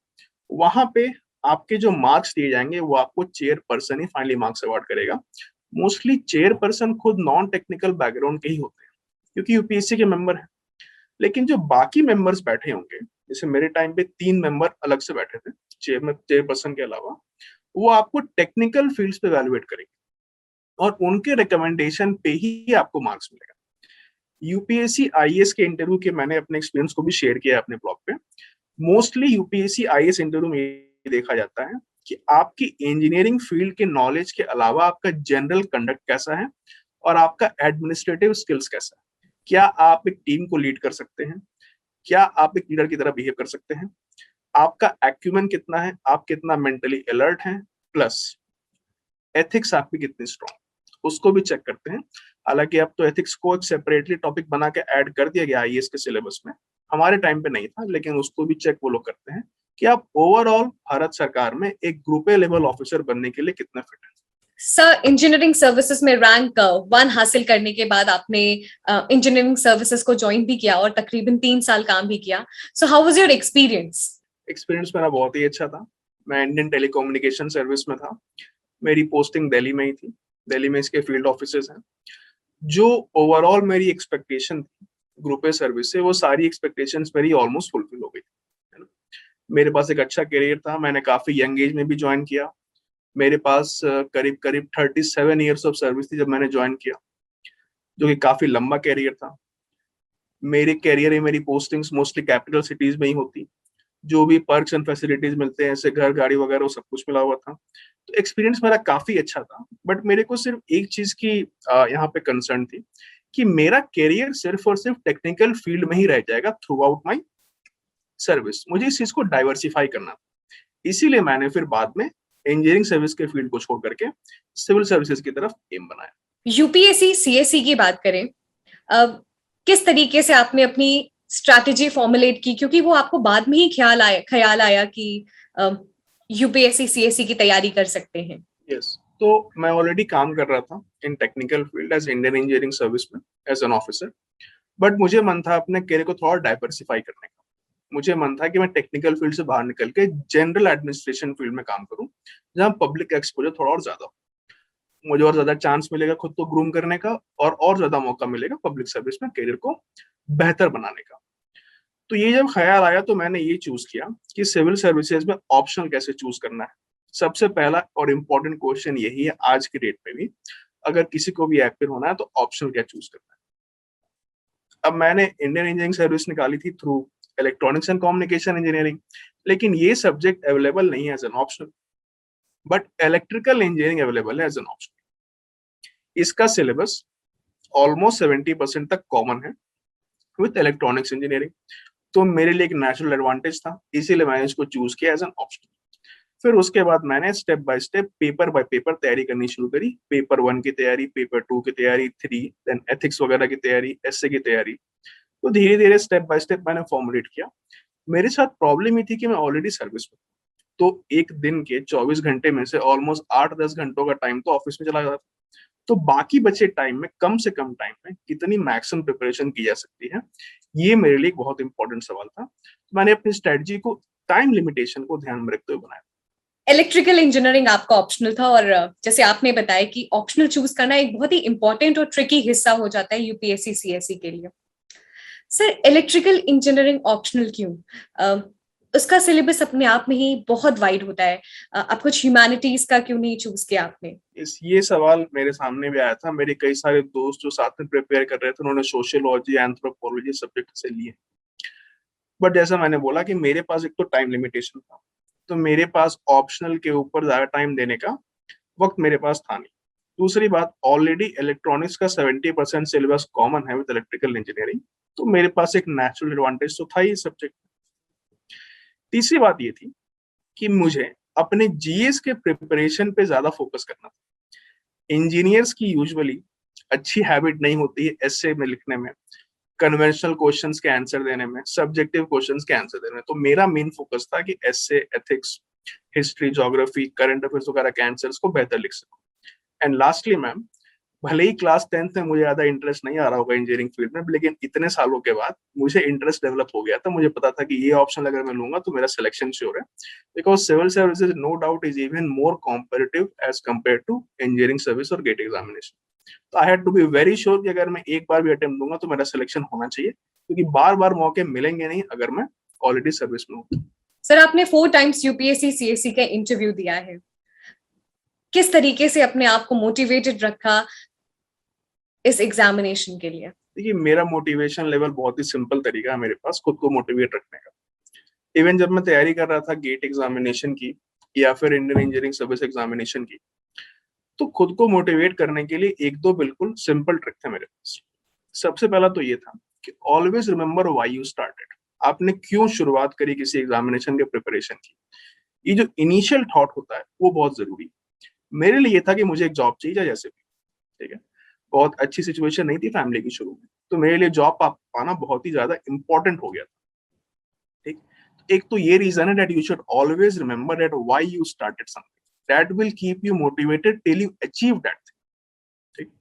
वहां पे आपके जो मार्क्स दिए जाएंगे वो आपको चेयरपर्सन ही फाइनली मार्क्स अवार्ड करेगा। मोस्टली चेयरपर्सन खुद नॉन टेक्निकल बैकग्राउंड के ही होते हैं क्योंकि यूपीएससी के मेंबर हैं। लेकिन जो बाकी मेंबर्स बैठे होंगे, जैसे मेरे टाइम पे 3 मेंबर अलग से बैठे थे चेयरपर्सन के अलावा, वो आपको टेक्निकल फील्ड्स पे वैल्यूएट करेंगे और उनके रिकमेंडेशन पे ही आपको मार्क्स मिलेगा। यूपीएससी आईएएस के इंटरव्यू के मैंने अपने एक्सपीरियंस को भी शेयर किया अपने ब्लॉग पे। मोस्टली यूपीएससी आईएएस इंटरव्यू में ये देखा जाता है कि आपकी इंजीनियरिंग फील्ड के नॉलेज के अलावा आपका जनरल कंडक्ट कैसा है और आपका एडमिनिस्ट्रेटिव स्किल्स कैसा है। क्या आप एक टीम को लीड कर सकते हैं, क्या आप एक लीडर की तरह बिहेव कर सकते हैं, आपका एक्यूमेन कितना है, आप कितना मेंटली अलर्ट हैं, प्लस एथिक्स आपकी कितनी स्ट्रॉन्ग, उसको भी चेक करते हैं। हालांकि अब तो एथिक्स को एक सेपरेटली टॉपिक बना के ऐड कर दिया गया आईएएस के सिलेबस में, हमारे टाइम पे नहीं था, लेकिन उसको भी चेक वो लोग करते हैं कि आप ओवरऑल भारत सरकार में एक ग्रुप ए लेवल ऑफिसर बनने के लिए कितना फिट है। सर, इंजीनियरिंग सर्विसेज में रैंक 1 हासिल करने के बाद आपने इंजीनियरिंग सर्विसेज को ज्वाइन भी किया और तकरीबन 3 साल काम भी किया। So how was your experience? Experience मेरा बहुत ही अच्छा था। मैं इंडियन टेलीकम्युनिकेशन सर्विस में था। मेरी पोस्टिंग दिल्ली में ही थी। दिल्ली में इसके फील्ड ऑफिसेज हैं। जो ओवरऑल मेरी एक्सपेक्टेशन थी ग्रुप ए सर्विस से, वो सारी एक्सपेक्टेशंस मेरी ऑलमोस्ट फुलफिल हो गई, है ना। मेरे पास एक अच्छा करियर था। मैंने काफी यंग एज में भी ज्वाइन किया। मेरे पास करीब करीब 37 ईयर्स ऑफ सर्विस थी जब मैंने ज्वाइन किया, जो कि काफी लंबा कैरियर था। मेरे कैरियर में मेरी पोस्टिंग्स मोस्टली कैपिटल सिटीज में ही होती। जो भी पर्क्स एंड फैसिलिटीज मिलते हैं, ऐसे घर गाड़ी वगैरह, वो सब कुछ मिला हुआ था। तो एक्सपीरियंस मेरा काफी अच्छा था। बट मेरे को सिर्फ एक चीज की यहाँ पे कंसर्न थी कि मेरा कैरियर सिर्फ और सिर्फ टेक्निकल फील्ड में ही रह जाएगा थ्रू आउट माई सर्विस। मुझे इस चीज को डाइवर्सिफाई करना था। इसीलिए मैंने फिर बाद में इंजीनियरिंग सर्विस के फील्ड को छोड़ करके सिविल सर्विसेज की तरफ एम बनाया। यूपीएससी सीएससी की बात करें, किस तरीके से आपने अपनी स्ट्रैटेजी फॉर्मुलेट की, क्योंकि वो आपको बाद में ही ख्याल आया कि यूपीएससी सीएससी की तैयारी कर सकते हैं? यस, तो मैं ऑलरेडी काम कर रहा था in technical field as Indian engineering service में एज एन ऑफिसर। बट मुझे मन था अपने करियर को थोड़ा डाइवर्सिफाई करने का। मुझे मन था कि मैं टेक्निकल फील्ड से बाहर निकल के जनरल एडमिनिस्ट्रेशन फील्ड में काम करूं, जहां पब्लिक एक्सपोजर थोड़ा और ज्यादा हो। मुझे और ज्यादा चांस मिलेगा खुद को ग्रूम करने का और ज्यादा मौका मिलेगा पब्लिक सर्विस में करियर को बेहतर बनाने का। तो ये जब ख्याल आया तो मैंने ये चूज किया कि सिविल सर्विसेज में ऑप्शनल कैसे चूज करना है। सबसे पहला और इम्पोर्टेंट क्वेश्चन यही है आज की डेट में भी, अगर किसी को भी एक्टिव होना है तो ऑप्शनल क्या चूज करना है। अब मैंने इंडियन इंजीनियरिंग सर्विस निकाली थी through electronics and communication engineering, लेकिन ये सब्जेक्ट अवेलेबल नहीं है as an optional, but electrical engineering available है एज एन ऑप्शनल। इसका सिलेबस ऑलमोस्ट 70% तक कॉमन है विद इलेक्ट्रॉनिक्स इंजीनियरिंग। तो मेरे लिए एक नेचुरल एडवांटेज था, इसीलिए मैंने इसको चूज किया एज एन ऑप्शन। फिर उसके बाद मैंने step by step paper by paper तैयारी करनी शुरू करी। पेपर 1 की तैयारी, पेपर 2 की तैयारी, 3, देन एथिक्स वगैरह की तैयारी, एसए की तैयारी। तो धीरे धीरे स्टेप बाय स्टेप मैंने फॉर्मुलेट किया। मेरे साथ प्रॉब्लम ही थी कि मैं ऑलरेडी सर्विस में, तो एक दिन के 24 घंटे में से ऑलमोस्ट 8-10 घंटों का टाइम तो ऑफिस में चला जाता। तो बाकी बचे टाइम में कम से कम टाइम में कितनी मैक्सिमम प्रिपरेशन की जा सकती है, ये मेरे लिए एक बहुत इंपॉर्टेंट सवाल था। मैंने अपनी स्ट्रेटजी को टाइम लिमिटेशन को ध्यान में रखते हुए बनाया। इलेक्ट्रिकल इंजीनियरिंग आपका ऑप्शनल था और जैसे आपने बताया कि ऑप्शनल चूज करना एक बहुत ही इंपॉर्टेंट और ट्रिकी हिस्सा हो जाता है यूपीएससी सीएससी के लिए। सर, इलेक्ट्रिकल इंजीनियरिंग ऑप्शनल क्यों? उसका सिलेबस अपने आप में ही बहुत वाइड होता है। आप कुछ ह्यूमैनिटीज का क्यों नहीं चूज किया आपने? ये सवाल मेरे सामने भी आया था। मेरे कई सारे दोस्त जो साथ में प्रिपेयर कर रहे थे, उन्होंने सोशियोलॉजी, एंथ्रोपोलॉजी सब्जेक्ट से लिए। बट जैसा मैंने बोला कि मेरे पास एक तो टाइम लिमिटेशन था, तो मेरे पास ऑप्शनल के ऊपर ज्यादा टाइम देने का वक्त मेरे पास था नहीं। दूसरी बात, ऑलरेडी इलेक्ट्रॉनिक्स का 70% सिलेबस कॉमन है विद इलेक्ट्रिकल इंजीनियरिंग, तो मेरे पास एक नेचुरल एडवांटेज तो था ही सब्जेक्ट। तीसरी बात ये थी कि मुझे अपने जीएस के प्रिपरेशन पे ज्यादा फोकस करना था। इंजीनियर्स की यूजुअली अच्छी हैबिट नहीं होती है एसे में लिखने में, कन्वेंशनल क्वेश्चंस के आंसर देने में, सब्जेक्टिव क्वेश्चंस के आंसर देने में। तो मेरा मेन फोकस था कि essay, ethics, history, geography, current affairs वगैरह के आंसर्स को बेहतर लिख सकूं। एंड लास्टली मैम, भले ही क्लास 10th में मुझे ज्यादा इंटरेस्ट नहीं आ रहा होगा इंजीनियरिंग फील्ड में, लेकिन इतने सालों के बाद मुझे इंटरेस्ट डेवलप हो गया था। मुझे पता था कि ये ऑप्शन अगर मैं लूंगा तो मेरा सिलेक्शन श्योर है, because civil services no doubt is even more competitive as compare to engineering service और गेट एग्जामिनेशन। तो I had to be very sure कि अगर मैं एक बार भी अटेम्प्ट दूंगा तो मेरा सिलेक्शन होना चाहिए, क्योंकि बार बार मौके मिलेंगे नहीं अगर मैं ऑलरेडी सर्विस में हूँ। सर, आपने 4 टाइम्स यूपीएससी सीएससी का इंटरव्यू दिया है, किस तरीके से अपने आप को मोटिवेटेड रखा इस एग्जामिनेशन के लिए? देखिए, मेरा मोटिवेशन लेवल बहुत ही सिंपल तरीका है मेरे पास खुद को मोटिवेट रखने का। इवन जब मैं तैयारी कर रहा था गेट एग्जामिनेशन की या फिर इंडियन इंजीनियरिंग सर्विस एग्जामिनेशन की, तो खुद को मोटिवेट करने के लिए एक दो बिल्कुल सिंपल ट्रिक थे मेरे पास। सबसे पहला तो ये था कि always remember why you started. आपने क्यों शुरुआत करी किसी एग्जामिनेशन के प्रिपरेशन की। ये जो इनिशियल थॉट होता है वो बहुत जरूरी है। मेरे लिए ये था कि मुझे एक जॉब चाहिए जैसे भी, ठीक है। बहुत अच्छी सिचुएशन नहीं थी फैमिली की शुरू में, तो मेरे लिए जॉब पाना बहुत ही ज्यादा इंपॉर्टेंट हो गया था, ठीक। एक तो ये रीजन है that you should always remember that why you started something, that will keep you motivated till you achieve that thing, ठीक।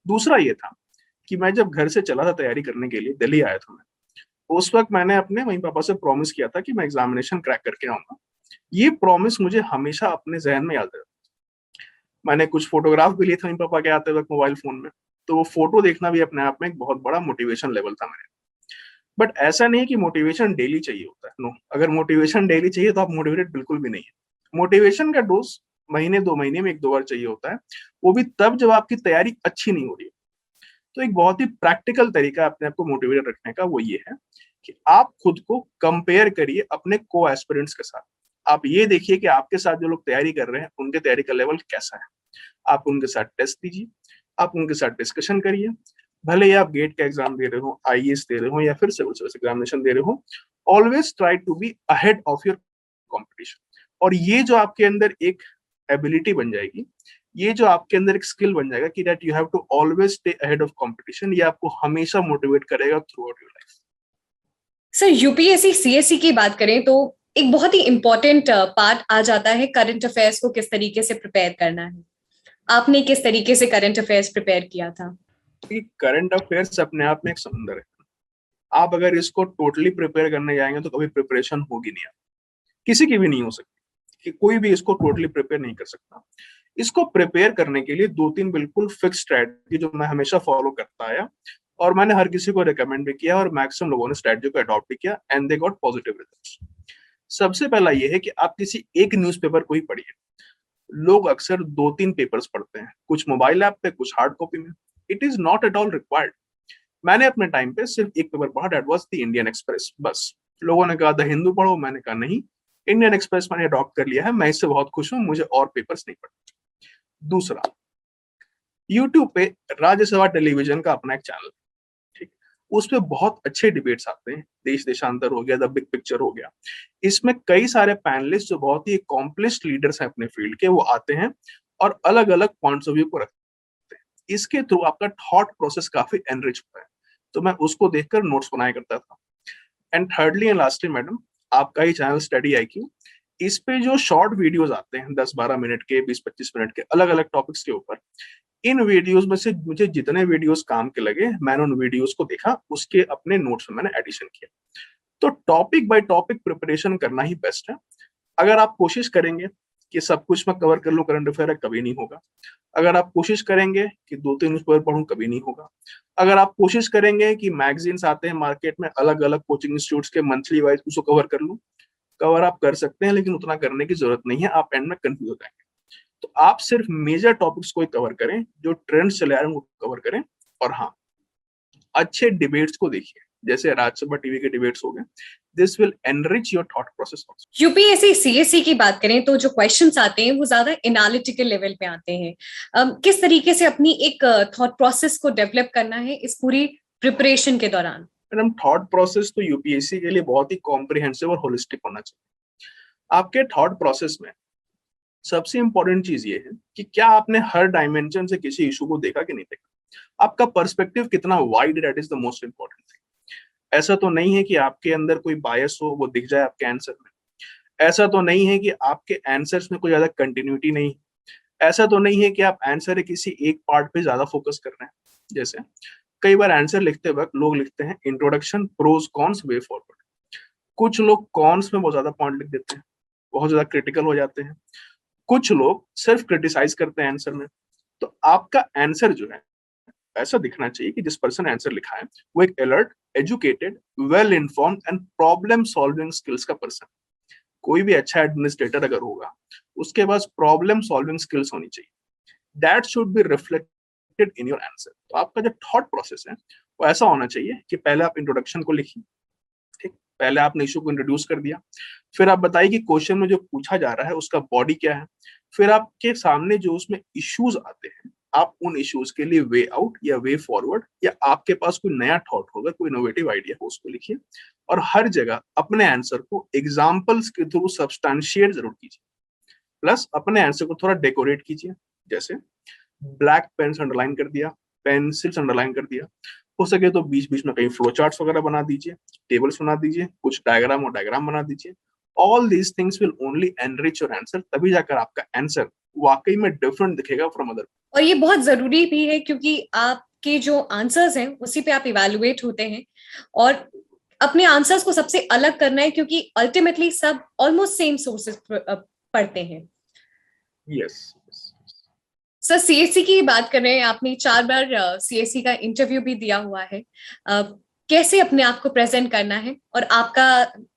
दूसरा ये था कि मैं जब घर से चला था तैयारी करने के लिए, दिल्ली आया था मैं, उस वक्त मैंने अपने मम्मी पापा से प्रॉमिस किया था कि मैं एग्जामिनेशन क्रैक करके आऊंगा। ये प्रॉमिस मुझे हमेशा अपने जहन में याद रहता। मैंने कुछ फोटोग्राफ भी लिए थे मम्मी पापा के आते वक्त मोबाइल फोन में, तो वो फोटो देखना भी अपने आप में एक बहुत बड़ा मोटिवेशन लेवल था मेरे। बट ऐसा नहीं कि मोटिवेशन डेली चाहिए होता है, नो। अगर मोटिवेशन डेली चाहिए तो आप मोटिवेटेड बिल्कुल भी नहीं है। मोटिवेशन का डोज महीने 2 महीने में 1-2 बार चाहिए होता है, वो भी तब जब आपकी तैयारी अच्छी नहीं हो रही है। तो एक बहुत ही प्रैक्टिकल तरीका अपने आप को मोटिवेटेड रखने का वो ये है कि आप खुद को कंपेयर करिए अपने को एस्पिरेंट्स के साथ। आप ये देखिए कि आपके साथ जो लोग तैयारी कर रहे हैं उनके तैयारी का लेवल कैसा है। आप उनके साथ टेस्ट दीजिए, आप उनके साथ डिस्कशन करिए। भले ही आप गेट का एग्जाम दे रहे हो, आईएएस दे रहे हो या फिर सिविल सर्विस एग्जामिनेशन दे रहे हो, always try to be ahead of your competition. और ये जो आपके अंदर एक एबिलिटी बन जाएगी, ये जो आपके अंदर एक स्किल बन जाएगा कि that you have to always stay ahead of competition, ये आपको हमेशा मोटिवेट करेगा throughout your life. Sir, UPSC CSC की बात करें तो एक बहुत ही इंपॉर्टेंट पार्ट आ जाता है करंट अफेयर्स को किस तरीके से प्रिपेयर करना है। आपने किस तरीके से करंट अफेयर्स प्रिपेयर किया था? करंट अफेयर्स अपने आप में एक समुंदर है। आप अगर इसको टोटली प्रिपेयर करने जाएंगे तो कभी प्रिपरेशन होगी नहीं, किसी की भी नहीं हो सकती, कि कोई भी इसको टोटली प्रिपेयर नहीं कर सकता। इसको प्रिपेयर करने के लिए 2-3 बिल्कुल फिक्स स्ट्रेटजी जो मैं हमेशा फॉलो करता आया, और मैंने हर किसी को रिकमेंड भी किया, और मैक्सिमम लोगों ने स्ट्रेटजी को अडॉप्ट भी किया and they got positive results. सबसे पहला ये है कि आप किसी एक न्यूज़पेपर को ही पढ़िए। लोग अक्सर 2-3 पेपर्स पढ़ते हैं, कुछ मोबाइल ऐप पे, कुछ हार्ड कॉपी में। It is not at all required. मैंने अपने टाइम पे सिर्फ एक पेपर पढ़ा, that was the Indian express, बस। लोगों ने कहा द हिंदू पढ़ो, मैंने कहा नहीं, इंडियन एक्सप्रेस मैंने अडॉप्ट कर लिया है, मैं इससे बहुत खुश हूं, मुझे और पेपर्स नहीं पढ़ने। दूसरा, यूट्यूब पे राज्यसभा टेलीविजन का अपना एक चैनल, ठीक, उस पे बहुत अच्छे डिबेट्स आते हैं। देश देशांतर हो गया, द बिग पिक्चर हो गया, इसमें कई सारे पैनलिस्ट जो बहुत ही अकॉम्प्लिश्ड लीडर्स हैं अपने फील्ड के, वो आते हैं और अलग अलग पॉइंट्स ऑफ व्यू को रखते हैं। इसके थ्रू आपका थॉट प्रोसेस काफी एनरिच होता है, तो मैं उसको देखकर नोट्स बनाया करता था। And thirdly and lastly madam, आपका ही चैनल स्टडी IQ, इस पे जो शॉर्ट वीडियोस आते हैं 10-12 मिनट के, 20-25 मिनट के, अलग अलग टॉपिक्स के ऊपर, इन वीडियोस में से मुझे जितने वीडियोस काम के लगे, मैंने उन वीडियोस को देखा, उसके अपने नोट्स में मैंने एडिशन किया। तो टॉपिक बाय टॉपिक प्रिपरेशन करना ही बेस्ट है। अगर आप कोशिश करेंगे कि सब कुछ मैं कवर कर लूं करंट अफेयर, कभी नहीं होगा। अगर आप कोशिश करेंगे कि 2-3 न्यूज़पेपर पढूं, कभी नहीं होगा। अगर आप कोशिश करेंगे कि मैगजीन्स आते हैं मार्केट में अलग अलग कोचिंग इंस्टीट्यूट्स के, मंथली वाइज उसको कवर कर लूं, कवर आप कर सकते हैं, लेकिन उतना करने की जरूरत नहीं है, आप एंड में कंफ्यूज हो जाएंगे। तो आप सिर्फ मेजर टॉपिक्स को ही कवर करें, जो ट्रेंड्स चले आ रहे हैं वो कवर करें। और हाँ, अच्छे डिबेट्स को देखिए, जैसे राज्यसभा टीवी के डिबेट्स हो गए। This will enrich your thought process also. UPSC CSC की बात करें तो जो क्वेश्चंस आते हैं वो ज्यादा एनालिटिकल लेवल पे आते हैं। किस तरीके से अपनी एक थॉट प्रोसेस को डेवलप करना है इस पूरी प्रिपरेशन के दौरान? मैडम, थॉट प्रोसेस तो यूपीएससी के लिए बहुत ही कॉम्प्रिहेंसिव और होलिस्टिक होना चाहिए। आपके थॉट प्रोसेस में सबसे इंपॉर्टेंट चीज ये है कि क्या आपने हर डायमेंशन से किसी इशू को देखा कि नहीं देखा। आपका पर्सपेक्टिव कितना wide, that is the most important thing. ऐसा तो नहीं है कि आपके अंदर कोई बायस हो, वो दिख जाए आपके आंसर में। ऐसा तो नहीं है कि आपके आंसर्स में कोई ज्यादा कंटिन्यूटी नहीं। ऐसा तो नहीं है कि आप आंसर किसी एक पार्ट पे ज्यादा फोकस कर रहे हैं। जैसे कई बार आंसर लिखते वक्त लोग लिखते हैं introduction, pros, cons, way forward. कुछ लोग कॉन्स में बहुत ज्यादा पॉइंट लिख देते हैं, बहुत ज्यादा क्रिटिकल हो जाते हैं। कुछ लोग सिर्फ क्रिटिसाइज करते हैं आंसर में। तो आपका आंसर जो है ऐसा दिखना चाहिए कि जिस पर्सन ने आंसर लिखा है वो एक alert, educated, well informed and problem solving skills का पर्सन। कोई भी अच्छा एडमिनिस्ट्रेटर अगर होगा, उसके पास प्रॉब्लम सॉल्विंग स्किल्स होनी चाहिए। That should be reflected in your answer. तो आपका जो थॉट प्रोसेस है वो ऐसा होना चाहिए कि पहले आप इंट्रोडक्शन को लिखिए, ठीक, पहले आपने इशू को इंट्रोड्यूस कर दिया, फिर आप बताइए कि क्वेश्चन में जो पूछा जा रहा है उसका बॉडी क्या है, फिर आपके सामने जो उसमें इश्यूज आते हैं, आप उन इश्यूज के लिए वे आउट या वे फॉरवर्ड, या आपके पास कोई नया थॉट होगा, कोई इनोवेटिव आइडिया हो, उसको लिखिए। और हर जगह अपने आंसर को एग्जाम्पल्स के थ्रू सब्सटैंशिएट जरूर कीजिए, प्लस अपने आंसर को थोड़ा डेकोरेट कीजिए। जैसे ब्लैक पेन से अंडरलाइन कर दिया, पेंसिल से अंडरलाइन कर दिया, हो सके तो बीच बीच में कहीं फ्लो चार्ट्स वगैरह बना दीजिए, टेबल्स बना दीजिए, कुछ डायग्राम और डायग्राम बना दीजिए। All these things will only enrich your answer, तभी जाकर आपका आंसर वाकई में डिफरेंट दिखेगा फ्रॉम अदर। और ये बहुत जरूरी भी है क्योंकि आपके जो आंसर्स हैं उसी पे आप इवैल्यूएट होते हैं, और अपने आंसर्स को सबसे अलग करना है क्योंकि अल्टीमेटली सब ऑलमोस्ट सेम सोर्सेज पढ़ते हैं। यस। सर, सीएससी की बात कर रहे हैं, आपने 4 बार सीएससी का इंटरव्यू भी दिया हुआ है। कैसे अपने आप को प्रेजेंट करना है और आपका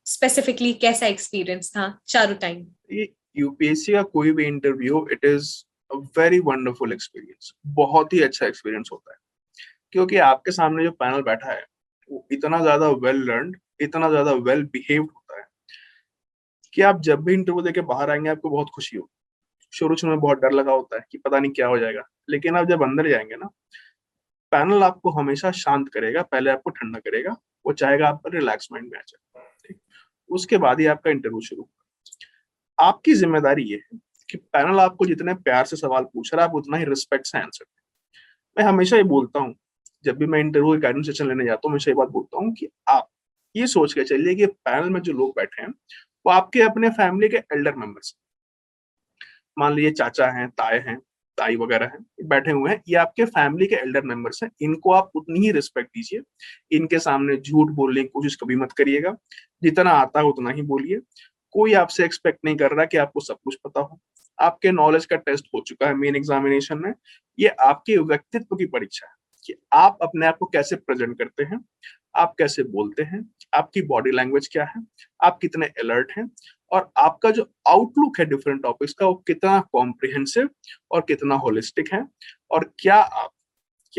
स्पेसिफिकली कैसा एक्सपीरियंस था चारों टाइम? ये यूपीएससी का कोई भी interview, it is a very wonderful experience. बहुत ही अच्छा एक्सपीरियंस होता है, क्योंकि आपके सामने जो पैनल बैठा है वो इतना ज्यादा वेल लर्नड, इतना ज्यादा वेल बिहेव्ड होता है कि आप जब भी इंटरव्यू देके बाहर आएंगे आपको बहुत खुशी होगी। शुरू शुरू में बहुत डर लगा होता है कि पता नहीं क्या हो जाएगा, लेकिन आप जब अंदर जाएंगे ना, पैनल आपको हमेशा शांत करेगा, पहले आपको ठंडा करेगा, वो चाहेगा आप रिलैक्स माइंड में आ जाए, ठीक। उसके बाद ही आपका इंटरव्यू शुरू होगा। आपकी जिम्मेदारी ये है कि पैनल आपको जितने प्यार से सवाल पूछ रहा है आप उतना ही रिस्पेक्ट से आंसर दें। मैं हमेशा ये बोलता हूँ, जब भी मैं इंटरव्यू गाइडेंस सेशन लेने जाता हूँ, हमेशा ये बात बोलता हूँ कि आप ये सोच के चलिए कि पैनल में जो लोग बैठे हैं वो आपके अपने फैमिली के एल्डर मेंबर्स, मान लीजिए चाचा हैं, ताए हैं, ताई वगैरह हैं, बैठे हुए हैं, ये आपके फैमिली के एल्डर मेंबर्स हैं। इनको आप उतनी ही रिस्पेक्ट दीजिए। इनके सामने झूठ बोलने की कोशिश कभी मत करिएगा, जितना आता है उतना ही बोलिए। कोई आपसे एक्सपेक्ट नहीं कर रहा कि आपको सब कुछ पता हो। आपके नॉलेज का टेस्ट हो चुका है मेन एग्जामिनेशन में। ये आपके व्यक्तित्व की परीक्षा है कि आप अपने आप को कैसे प्रेजेंट करते हैं, आप कैसे बोलते हैं, आपकी बॉडी लैंग्वेज क्या है, आप कितने अलर्ट हैं, और आपका जो आउटलुक है डिफरेंट टॉपिक्स का वो कितना कॉम्प्रिहेंसिव और कितना होलिस्टिक है, और क्या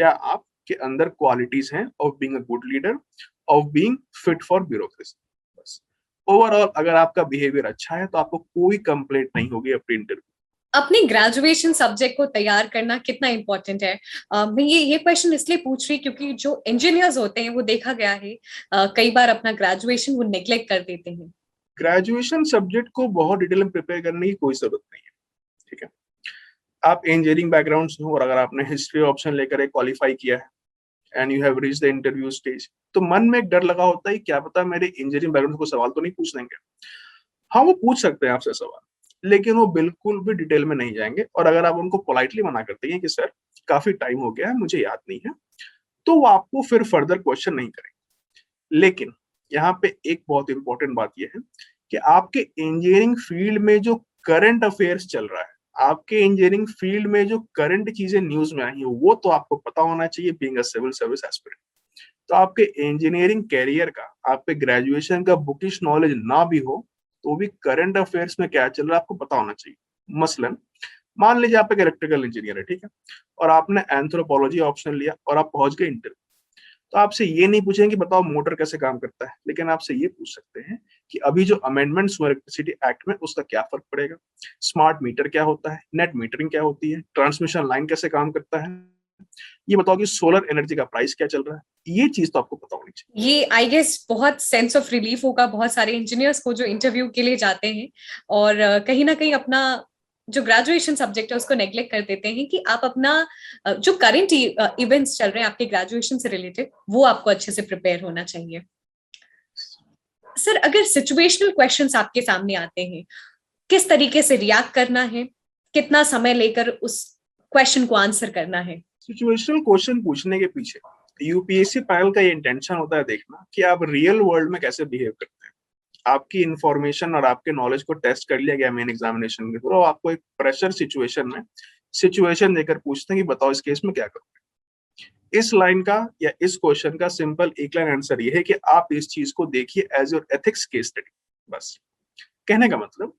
आपके अंदर क्वालिटीज हैं of being a good leader, of being fit for bureaucracy. बस ओवरऑल अगर आपका बिहेवियर अच्छा है तो आपको कोई कंप्लेंट नहीं होगी अपने इंटरव्यू। अपने ग्रेजुएशन सब्जेक्ट को तैयार करना कितना इम्पोर्टेंट है? मैं ये क्वेश्चन इसलिए पूछ रही क्योंकि जो इंजीनियर्स होते हैं वो देखा गया है कई बार अपना ग्रेजुएशन वो नेग्लेक्ट कर देते हैं। ग्रेजुएशन सब्जेक्ट को बहुत डिटेल में प्रिपेयर करने की कोई जरूरत नहीं है, ठीक है। आप इंजीनियरिंग बैकग्राउंड से हो और अगर आपने हिस्ट्री ऑप्शन लेकर क्वालिफाई किया है and you have reached the interview stage, तो मन में एक डर लगा होता है क्या पता मेरे इंजीनियरिंग बैकग्राउंड को सवाल तो नहीं पूछ देंगे। हाँ, वो पूछ सकते हैं आपसे सवाल, लेकिन वो बिल्कुल भी डिटेल में नहीं जाएंगे। और अगर आप उनको पोलाइटली मना करते हैं कि सर काफी टाइम हो गया है, मुझे याद नहीं है, तो वो आपको फिर फर्दर क्वेश्चन नहीं करेंगे। लेकिन यहाँ पे एक बहुत इंपॉर्टेंट बात यह है कि आपके इंजीनियरिंग फील्ड में जो करंट अफेयर्स चल रहा है, आपके इंजीनियरिंग फील्ड में जो करंट चीजें न्यूज में आई है, वो तो आपको पता होना चाहिए being a civil service aspirant. तो आपके इंजीनियरिंग कैरियर का, आपके ग्रेजुएशन का बुकिश नॉलेज ना भी हो तो भी करंट अफेयर्स में क्या चल रहा है आपको पता होना चाहिए। मसलन मान लीजिए आप एक इलेक्ट्रिकल इंजीनियर है, ठीक है, और आपने एंथ्रोपोलॉजी ऑप्शन लिया और आप पहुंच गए इंटरव्यू, तो आपसे ये नहीं पूछेंगे कि बताओ मोटर कैसे काम करता है, लेकिन आपसे ये पूछ सकते हैं कि अभी जो अमेंडमेंट्स हुए इलेक्ट्रिसिटी एक्ट में उसका क्या फर्क पड़ेगा, स्मार्ट मीटर क्या होता है, नेट मीटरिंग क्या होती है, ट्रांसमिशन लाइन कैसे काम करता है, ये बताओ कि सोलर एनर्जी का प्राइस क्या चल रहा है। ये चीज तो आपको पता होनी चाहिए। ये आई गेस बहुत सेंस ऑफ रिलीफ होगा बहुत सारे इंजीनियर्स को जो इंटरव्यू के लिए जाते हैं और कहीं ना कहीं अपना जो ग्रेजुएशन सब्जेक्ट है उसको नेग्लेक्ट कर देते हैं कि आप अपना जो करंट इवेंट्स चल रहे हैं आपके ग्रेजुएशन से रिलेटेड, वो आपको अच्छे से प्रिपेयर होना चाहिए। सर, अगर सिचुएशनल क्वेश्चंस आपके सामने आते हैं, किस तरीके से रिएक्ट करना है, कितना समय लेकर उस क्वेश्चन को आंसर करना है? सिचुएशनल क्वेश्चन पूछने के पीछे यूपीएससी पैनल का ये इंटेंशन होता है देखना कि आप रियल वर्ल्ड में कैसे बिहेव करते हैं। आपकी इंफॉर्मेशन और आपके नॉलेज को टेस्ट कर लिया गया मेन एग्जामिनेशन के थ्रू, आपको एक प्रेशर सिचुएशन में सिचुएशन देकर पूछते हैं कि बताओ इस केस में क्या करोगे। इस लाइन का या इस क्वेश्चन का सिंपल एक लाइन आंसर ये है कि आप इस चीज को देखिए as your ethics case study. बस कहने का मतलब,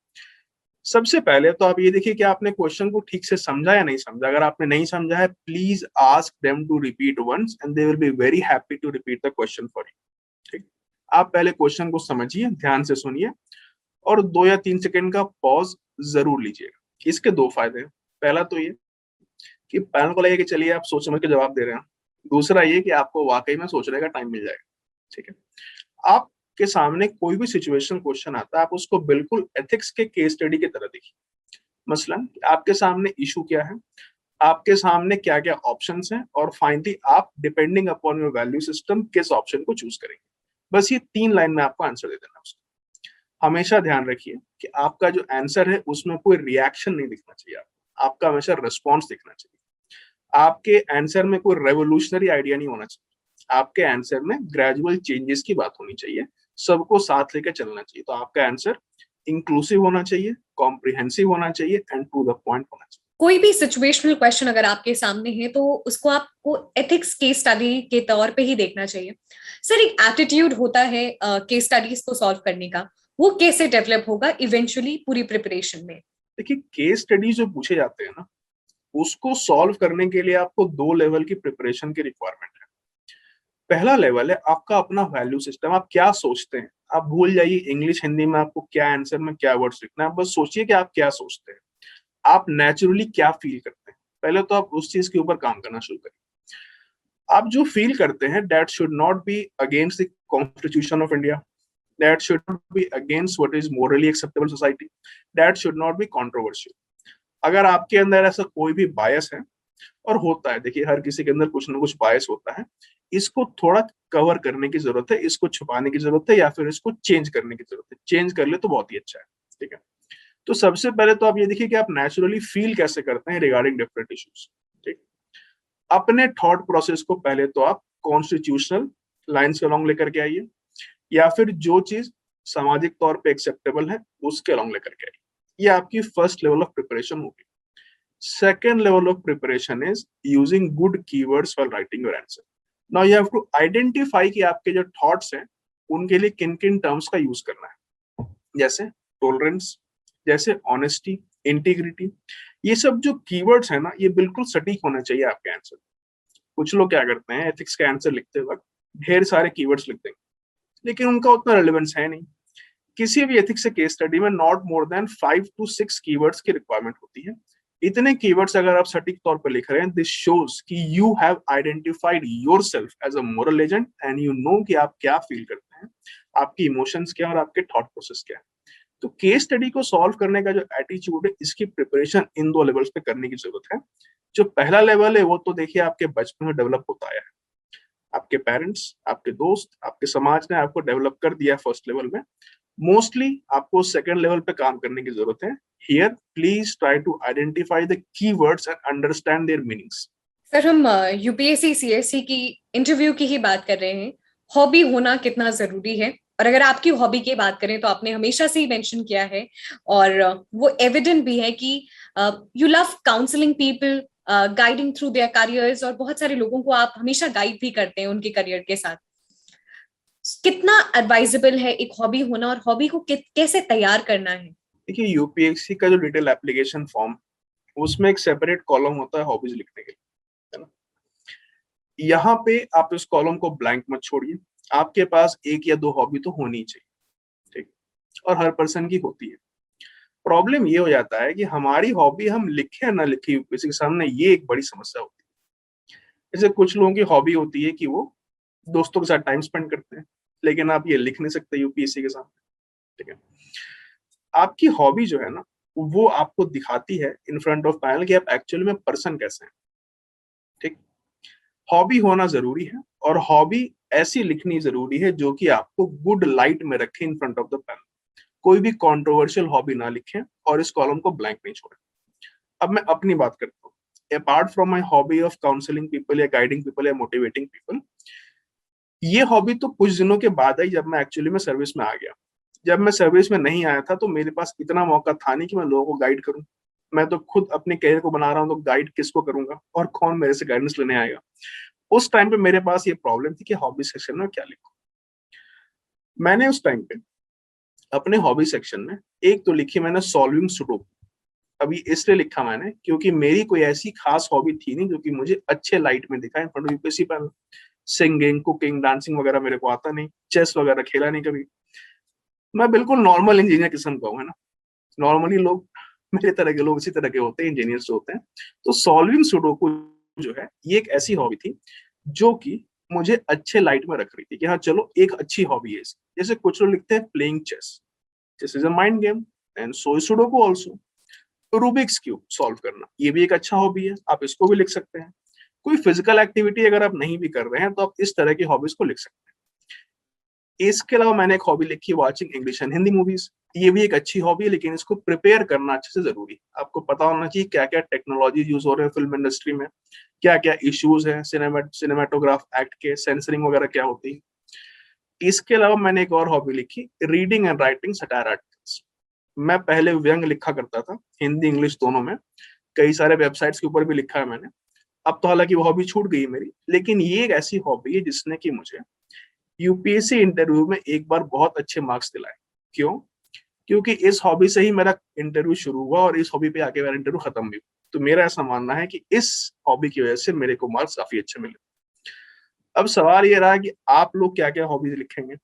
सबसे पहले तो आप ये देखिए कि आपने क्वेश्चन को ठीक से समझा या नहीं समझा। अगर आपने नहीं समझा है, please ask them to repeat once and they will be very happy to repeat the question for you. ठीक, आप पहले क्वेश्चन को समझिए, ध्यान से सुनिए और 2 या 3 सेकंड का पॉज जरूर लीजिएगा। इसके 2 फायदे हैं। पहला तो ये कि पैनल को लगे कि चलिए आप सोच समझ के जवाब दे रहे हैं। दूसरा ये कि आपको वाकई में सोचने का टाइम मिल जाएगा। ठीक है, आपके सामने कोई भी सिचुएशन क्वेश्चन आता है, आप उसको बिल्कुल एथिक्स के केस स्टडी की तरह देखिए। मसलन आपके सामने इशू क्या है, आपके सामने क्या क्या ऑप्शंस हैं, और फाइनली आप depending upon your value system किस ऑप्शन को चूज करेंगे। बस ये 3 लाइन में आपको आंसर दे देना उसको। हमेशा ध्यान रखिए कि आपका जो आंसर है उसमें कोई रिएक्शन नहीं दिखना चाहिए, आपका हमेशा रिस्पॉन्स दिखना चाहिए। आपके आंसर में कोई रेवोल्यूशनरी आइडिया नहीं होना चाहिए, आपके आंसर में ग्रेजुअल चेंजेस की बात होनी चाहिए, सबको साथ लेकर चलना चाहिए। तो आपका आंसर इंक्लूसिव होना चाहिए, कॉम्प्रिहेंसिव होना चाहिए एंड टू द पॉइंट होना चाहिए। कोई भी सिचुएशनल क्वेश्चन अगर आपके सामने है तो उसको आपको एथिक्स केस स्टडी के तौर पे ही देखना चाहिए। सर, एक एटीट्यूड होता है केस स्टडीज को सॉल्व करने का, वो कैसे डेवलप होगा इवेंचुअली पूरी प्रिपरेशन में? देखिए, केस स्टडी जो पूछे जाते हैं ना, उसको सॉल्व करने के लिए आपको 2 लेवल की प्रिपरेशन की रिक्वायरमेंट है। पहला लेवल है आपका अपना वैल्यू सिस्टम, आप क्या सोचते हैं। आप भूल जाइए इंग्लिश हिंदी में आपको क्या आंसर में क्या वर्ड्स लिखना है, आप बस सोचिए कि आप क्या सोचते हैं, आप नेचुरली क्या फील करते हैं। पहले तो आप उस चीज के ऊपर काम करना शुरू करिए। आप जो फील करते हैं, that should not be against the constitution of India, that should not be against what is morally acceptable society, that should not be controversial. अगर आपके अंदर ऐसा कोई भी बायस है, और होता है, देखिए हर किसी के अंदर कुछ ना कुछ बायस होता है, इसको थोड़ा कवर करने की जरूरत है, इसको छुपाने की जरूरत है, या फिर इसको चेंज करने की जरूरत है। चेंज कर ले तो बहुत ही अच्छा है। ठीक है, तो सबसे पहले तो आप ये देखिए कि आप नेचुरली फील कैसे करते हैं रिगार्डिंग डिफरेंट इश्यूज। ठीक, अपने थॉट प्रोसेस को पहले तो आप कॉन्स्टिट्यूशनल लाइंस के अलॉन्ग लेकर के आइए, या फिर जो चीज सामाजिक तौर पे एक्सेप्टेबल है उसके अलॉन्ग लेकर के आइए। ये आपकी फर्स्ट लेवल ऑफ प्रिपरेशन होगी। Second level of preparation is using good keywords while writing your answer. Now you have to identify कि आपके जो thoughts हैं उनके लिए किन किन terms का use करना है, जैसे tolerance, जैसे honesty, integrity। ये सब जो keywords है ना, ये बिल्कुल सटीक होना चाहिए आपके आंसर। कुछ लोग क्या करते हैं, एथिक्स का आंसर लिखते वक्त ढेर सारे keywords लिख देंगे, लेकिन उनका उतना रेलेवेंस है नहीं। किसी भी एथिक्स से केस स्टडी में not more than 5 to 6 keywords की रिक्वायरमेंट होती है। इतने कीवर्ड्स अगर आप सटीक तौर पर लिख रहे हैं, दिस शोज कि you have identified yourself as a moral agent and you know कि आप क्या फील करते हैं, आपकी इमोशंस क्या और आपके थॉट प्रोसेस क्या है। तो केस स्टडी को सॉल्व करने का जो एटीट्यूड है, इसकी प्रिपरेशन इन 2 लेवल्स पे करने की जरूरत है। जो पहला लेवल है वो तो देखिए आपके बचपन में डेवलप होता आया है, आपके पेरेंट्स, आपके दोस्त, आपके समाज ने आपको डेवलप कर दिया फर्स्ट लेवल में। मोस्टली आपको सेकंड लेवल पे काम करने की जरूरत है। Here please try to identify the keywords and understand their meanings. Sir, हम यूपीएससी सीएससी की इंटरव्यू की ही बात कर रहे हैं, हॉबी होना कितना जरूरी है? और अगर आपकी हॉबी की बात करें तो आपने हमेशा से ही मेंशन किया है, और वो एविडेंट भी है कि you love counselling people, guiding through their careers, और बहुत सारे लोगों को आप हमेशा गाइड भी करते हैं उनके करियर के साथ। कितना एडवाइजेबल है एक हॉबी होना, और हॉबी को कैसे तैयार करना है? देखिए, यूपीएससी का जो डिटेल एप्लीकेशन फॉर्म, उसमें एक सेपरेट कॉलम होता है हॉबीज लिखने के लिए, है ना। यहाँ पे आप इस कॉलम को ब्लैंक मत छोड़िए, आपके पास 1 या 2 हॉबी तो होनी चाहिए। ठीक, और हर पर्सन की होती है। प्रॉब्लम ये हो जाता है कि हमारी हॉबी हम लिखे या ना लिखे यूपीएससी के सामने, ये एक बड़ी समस्या होती है। जैसे कुछ लोगों की हॉबी होती है कि वो दोस्तों के साथ टाइम स्पेंड करते हैं, लेकिन आप ये लिख नहीं सकते यूपीएससी के सामने। ठीक है, आपकी हॉबी जो है ना, वो आपको दिखाती है इन फ्रंट ऑफ पैनल कि आप एक्चुअली में पर्सन कैसे हैं। ठीक, हॉबी होना जरूरी है, और हॉबी ऐसी लिखनी जरूरी है जो कि आपको गुड लाइट में रखे in front of the panel. कोई भी कंट्रोवर्शियल हॉबी ना लिखें और इस कॉलम को ब्लैंक नहीं छोड़ें। अब मैं अपनी बात करता हूँ। Apart from my hobby of counselling people या गाइडिंग पीपल या मोटिवेटिंग पीपल, ये हॉबी तो कुछ दिनों के बाद आई जब मैं एक्चुअली में सर्विस में आ गया। जब मैं सर्विस में नहीं आया था तो मेरे पास इतना मौका था नहीं कि मैं लोगों को गाइड करूं। मैं तो खुद अपने कैरियर को बना रहा हूं, तो गाइड किसको करूंगा और कौन मेरे से गाइडेंस लेने आएगा। उस टाइम पे मेरे पास ये प्रॉब्लम थी कि हॉबी सेक्शन में क्या लिखूं। मैंने उस टाइम पे अपने हॉबी सेक्शन में एक तो लिखी मैंने सॉल्विंग सुडोकू। अभी इसलिए लिखा मैंने क्योंकि मेरी कोई ऐसी खास हॉबी थी नहीं जो कि मुझे अच्छे लाइट में दिखा in front of UPSC panel. Singing, cooking, dancing वगैरह मेरे को आता नहीं, चेस वगैरह खेला नहीं कभी। मैं बिल्कुल नॉर्मल इंजीनियर किस्म का हूँ, है ना। नॉर्मली लोग, मेरे तरह के लोग इसी तरह के होते हैं, इंजीनियर्स होते हैं। तो सॉल्विंग सुडोकू जो है ये एक ऐसी हॉबी थी जो कि मुझे अच्छे लाइट में रख रही थी कि हाँ चलो एक अच्छी हॉबी है। जैसे कुछ लोग लिखते हैं playing chess, chess is a mind game, and so is sudoku also. Rubik's cube solve करना ये भी एक अच्छा हॉबी है, आप इसको भी लिख सकते हैं। कोई फिजिकल एक्टिविटी अगर आप नहीं भी कर रहे हैं तो आप इस तरह की हॉबीज को लिख सकते हैं। इसके अलावा मैंने एक हॉबी लिखी watching English and Hindi movies. ये भी एक अच्छी हॉबी है, लेकिन इसको प्रिपेयर करना अच्छे से जरूरी है। आपको पता होना चाहिए क्या क्या टेक्नोलॉजी यूज हो रहे हैं फिल्म इंडस्ट्री में, क्या क्या इश्यूज हैं सिनेमाटोग्राफ एक्ट के, सेंसरिंग वगैरह क्या होती है। इसके अलावा मैंने एक और हॉबी लिखी, reading and writing satire articles. मैं पहले व्यंग लिखा करता था, हिंदी इंग्लिश दोनों में, कई सारे वेबसाइट्स के ऊपर भी लिखा है मैंने। अब तो हालांकि वो हॉबी छूट गई मेरी, लेकिन ये एक ऐसी हॉबी है जिसने कि मुझे यूपीएससी इंटरव्यू में एक बार बहुत अच्छे मार्क्स दिलाए। क्यों? क्योंकि इस हॉबी से ही मेरा इंटरव्यू शुरू हुआ और इस हॉबी पे आके मेरा इंटरव्यू खत्म भी हुआ। तो मेरा ऐसा मानना है कि इस हॉबी की वजह से मेरे को मार्क्स काफी अच्छे मिले। अब सवाल ये रहा कि आप लोग क्या क्या हॉबीज लिखेंगे।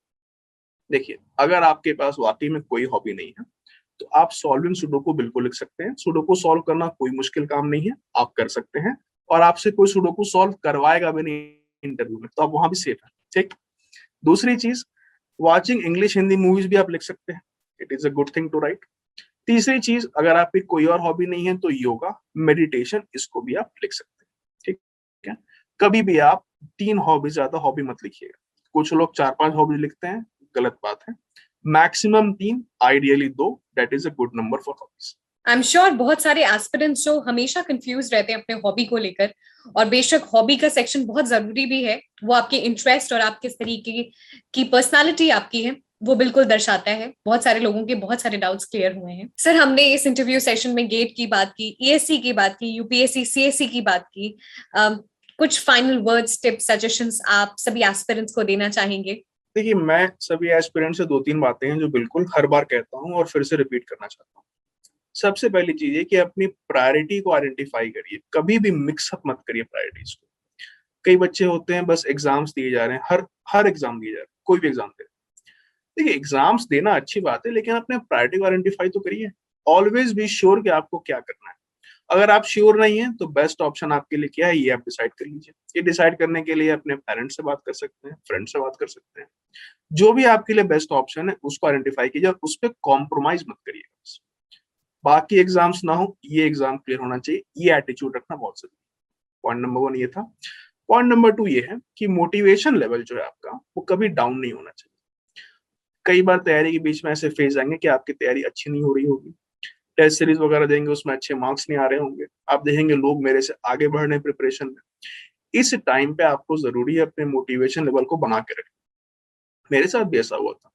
देखिए, अगर आपके पास वाकई में कोई हॉबी नहीं है तो आप सॉल्विंग सुडोकू बिल्कुल लिख सकते हैं। सुडोकू सॉल्व करना कोई मुश्किल काम नहीं है, आप कर सकते हैं। और आपसे कोई सुडोकू सॉल्व करवाएगा भी नहीं इंटरव्यू में, तो आप वहां भी सेफ है। ठीक। दूसरी चीज, वॉचिंग इंग्लिश हिंदी मूवीज भी आप लिख सकते हैं, it is a good thing to write. तीसरी चीज, अगर आपकी कोई और हॉबी नहीं है तो योगा, मेडिटेशन, इसको भी आप लिख सकते हैं। ठीक है। कभी भी आप 3 हॉबी ज्यादा हॉबी मत लिखिएगा। कुछ लोग 4-5 हॉबी लिखते हैं, गलत बात है। Maximum 3, ideally 2, that is a good number for hobbies. I am sure बहुत सारे एस्पिरेंट्स जो हमेशा कंफ्यूज रहते हैं अपने हॉबी को लेकर, और बेशक हॉबी का सेक्शन बहुत जरूरी भी है, वो आपके इंटरेस्ट और आप किस तरीके की पर्सनालिटी आपकी है वो बिल्कुल दर्शाता है। बहुत सारे लोगों के बहुत सारे डाउट्स क्लियर हुए हैं। सर, हमने इस इंटरव्यू सेशन में गेट की बात की, ईएससी की बात की, यूपीएससी सीएससी की बात की। कुछ फाइनल वर्ड्स, टिप्स, सजेशंस आप सभी एस्पिरेंट्स को देना चाहेंगे? देखिए, मैं सभी एस्पिरेंट से 2-3 बातें हैं जो बिल्कुल हर बार कहता हूँ और फिर से रिपीट करना चाहता हूँ। सबसे पहली चीज है कि अपनी प्रायोरिटी को आइडेंटिफाई करिए, कभी भी मिक्सअप मत करिए प्रायोरिटीज को। कई बच्चे होते हैं बस एग्जाम्स दिए जा रहे हैं, हर एग्जाम दिए जा रहे हैं, कोई भी एग्जाम दे रहे हैं। देखिए, एग्जाम्स देना अच्छी बात है, लेकिन अपने प्रायोरिटी को आइडेंटिफाई तो करिए। ऑलवेज बी श्योर कि आपको क्या करना है। अगर आप श्योर नहीं है तो बेस्ट ऑप्शन आपके लिए क्या है, ये आप डिसाइड कर लीजिए। ये डिसाइड करने के लिए अपने पेरेंट्स से बात कर सकते हैं, फ्रेंड से बात कर सकते हैं। जो भी आपके लिए बेस्ट ऑप्शन है उसको आइडेंटिफाई कीजिए और उस पर कॉम्प्रोमाइज मत करिएगा। बाकी एग्जाम्स ना हो, ये एग्जाम क्लियर होना चाहिए, ये एटीट्यूड रखना बहुत जरूरी है। पॉइंट नंबर 1 ये था। पॉइंट नंबर 2 ये है कि मोटिवेशन लेवल जो है आपका, वो कभी डाउन नहीं होना चाहिए। कई बार तैयारी के बीच में ऐसे फेज आएंगे कि आपकी तैयारी अच्छी नहीं हो रही होगी, टेस्ट सीरीज वगैरह देंगे उसमें अच्छे मार्क्स नहीं आ रहे होंगे, आप देखेंगे लोग मेरे से आगे बढ़ रहे हैं प्रिपरेशन में। इस टाइम पे आपको जरूरी है अपने मोटिवेशन लेवल को बना के रखें। मेरे साथ भी ऐसा हुआ था।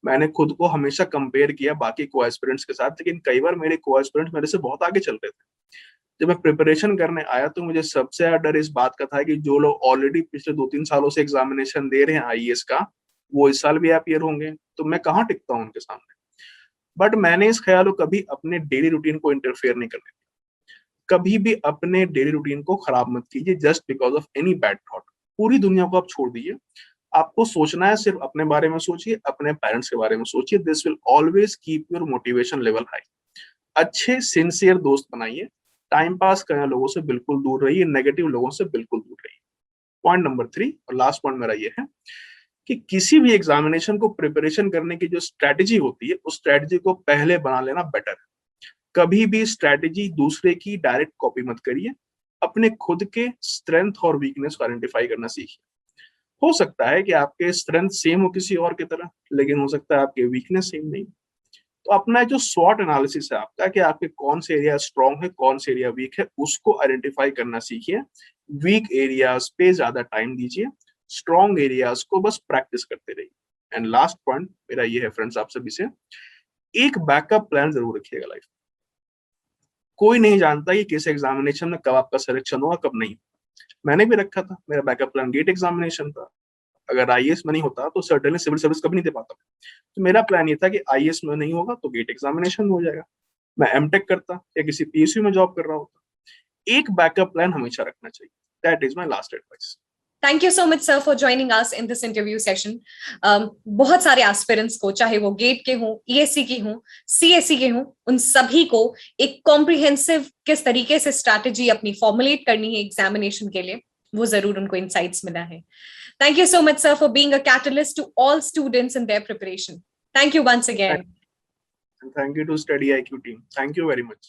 मैंने खुद को हमेशा कंपेयर किया बाकी को एस्पिरेंट्स के साथ, लेकिन कई बार मेरे को एस्पिरेंट्स मेरे से बहुत आगे चल रहे थे। जब मैं प्रिपरेशन करने आया तो मुझे सबसे ज्यादा डर इस बात का था कि जो लोग ऑलरेडी पिछले 2-3 सालों से एग्जामिनेशन दे रहे हैं आईएएस का, वो इस साल भी अपीयर होंगे, तो मैं कहाँ टिकता हूँ उनके सामने। बट मैंने इस ख्याल को कभी अपने डेली रूटीन को इंटरफेयर नहीं करने दिया। कभी भी अपने डेली रूटीन को खराब मत कीजिए just because of any bad thought. पूरी दुनिया को आप छोड़ दीजिए, आपको सोचना है सिर्फ अपने बारे में सोचिए, अपने पेरेंट्स के बारे में सोचिए। This will always keep your motivation level high. अच्छे सिंसियर दोस्त बनाइए, टाइम पास करने लोगों से बिल्कुल दूर रहिए, नेगेटिव लोगों से बिल्कुल दूर रहिए। पॉइंट नंबर 3 और लास्ट पॉइंट मेरा ये है कि किसी भी एग्जामिनेशन को प्रिपरेशन करने की जो स्ट्रेटेजी होती है, उस स्ट्रेटेजी को पहले बना लेना बेटर है। कभी भी स्ट्रैटेजी दूसरे की डायरेक्ट कॉपी मत करिए, अपने खुद के स्ट्रेंथ और वीकनेस को आइडेंटिफाई करना सीखिए। हो सकता है कि आपके स्ट्रेंथ सेम हो किसी और की तरह, लेकिन हो सकता है आपके वीकनेस सेम नहीं। तो अपना जो स्वॉट एनालिसिस है आपका कि आपके कौन से एरिया स्ट्रॉन्ग है, कौन से एरिया वीक है, उसको आइडेंटिफाई करना सीखिए। वीक एरियाज पे ज्यादा टाइम दीजिए, स्ट्रॉन्ग एरियाज को बस प्रैक्टिस करते रहिए। एंड लास्ट पॉइंट मेरा ये है फ्रेंड्स, आप सभी से, एक बैकअप प्लान जरूर रखिएगा लाइफ। कोई नहीं जानता कि किस एग्जामिनेशन में कब आपका सिलेक्शन होगा, कब नहीं। मैंने भी रखा था, मेरा बैकअप प्लान गेट एग्जामिनेशन था। अगर आईएएस में नहीं होता तो सर्टेनली सिविल सर्विस कभी नहीं दे पाता। तो मेरा प्लान ये था कि आईएएस में नहीं होगा तो गेट एग्जामिनेशन हो जाएगा, मैं एमटेक करता या किसी पीएसयू में जॉब कर रहा होता। एक बैकअप प्लान हमेशा रखना चाहिए। That is my last advice. Thank you so much sir for joining us in this interview session. बहुत सारे एस्पिरेंट्स को, चाहे वो गेट के हों, ईएससी के हों, सीएससी के हों, उन सभी को एक कॉम्प्रिहेंसिव किस तरीके से स्ट्रैटेजी अपनी फॉर्मुलेट करनी है एग्जामिनेशन के लिए, वो जरूर उनको इनसाइट्स मिला है। Thank you so much, sir, for being a catalyst to all students in their preparation. Thank you once again. And thank you to Study IQ team. Thank you very much.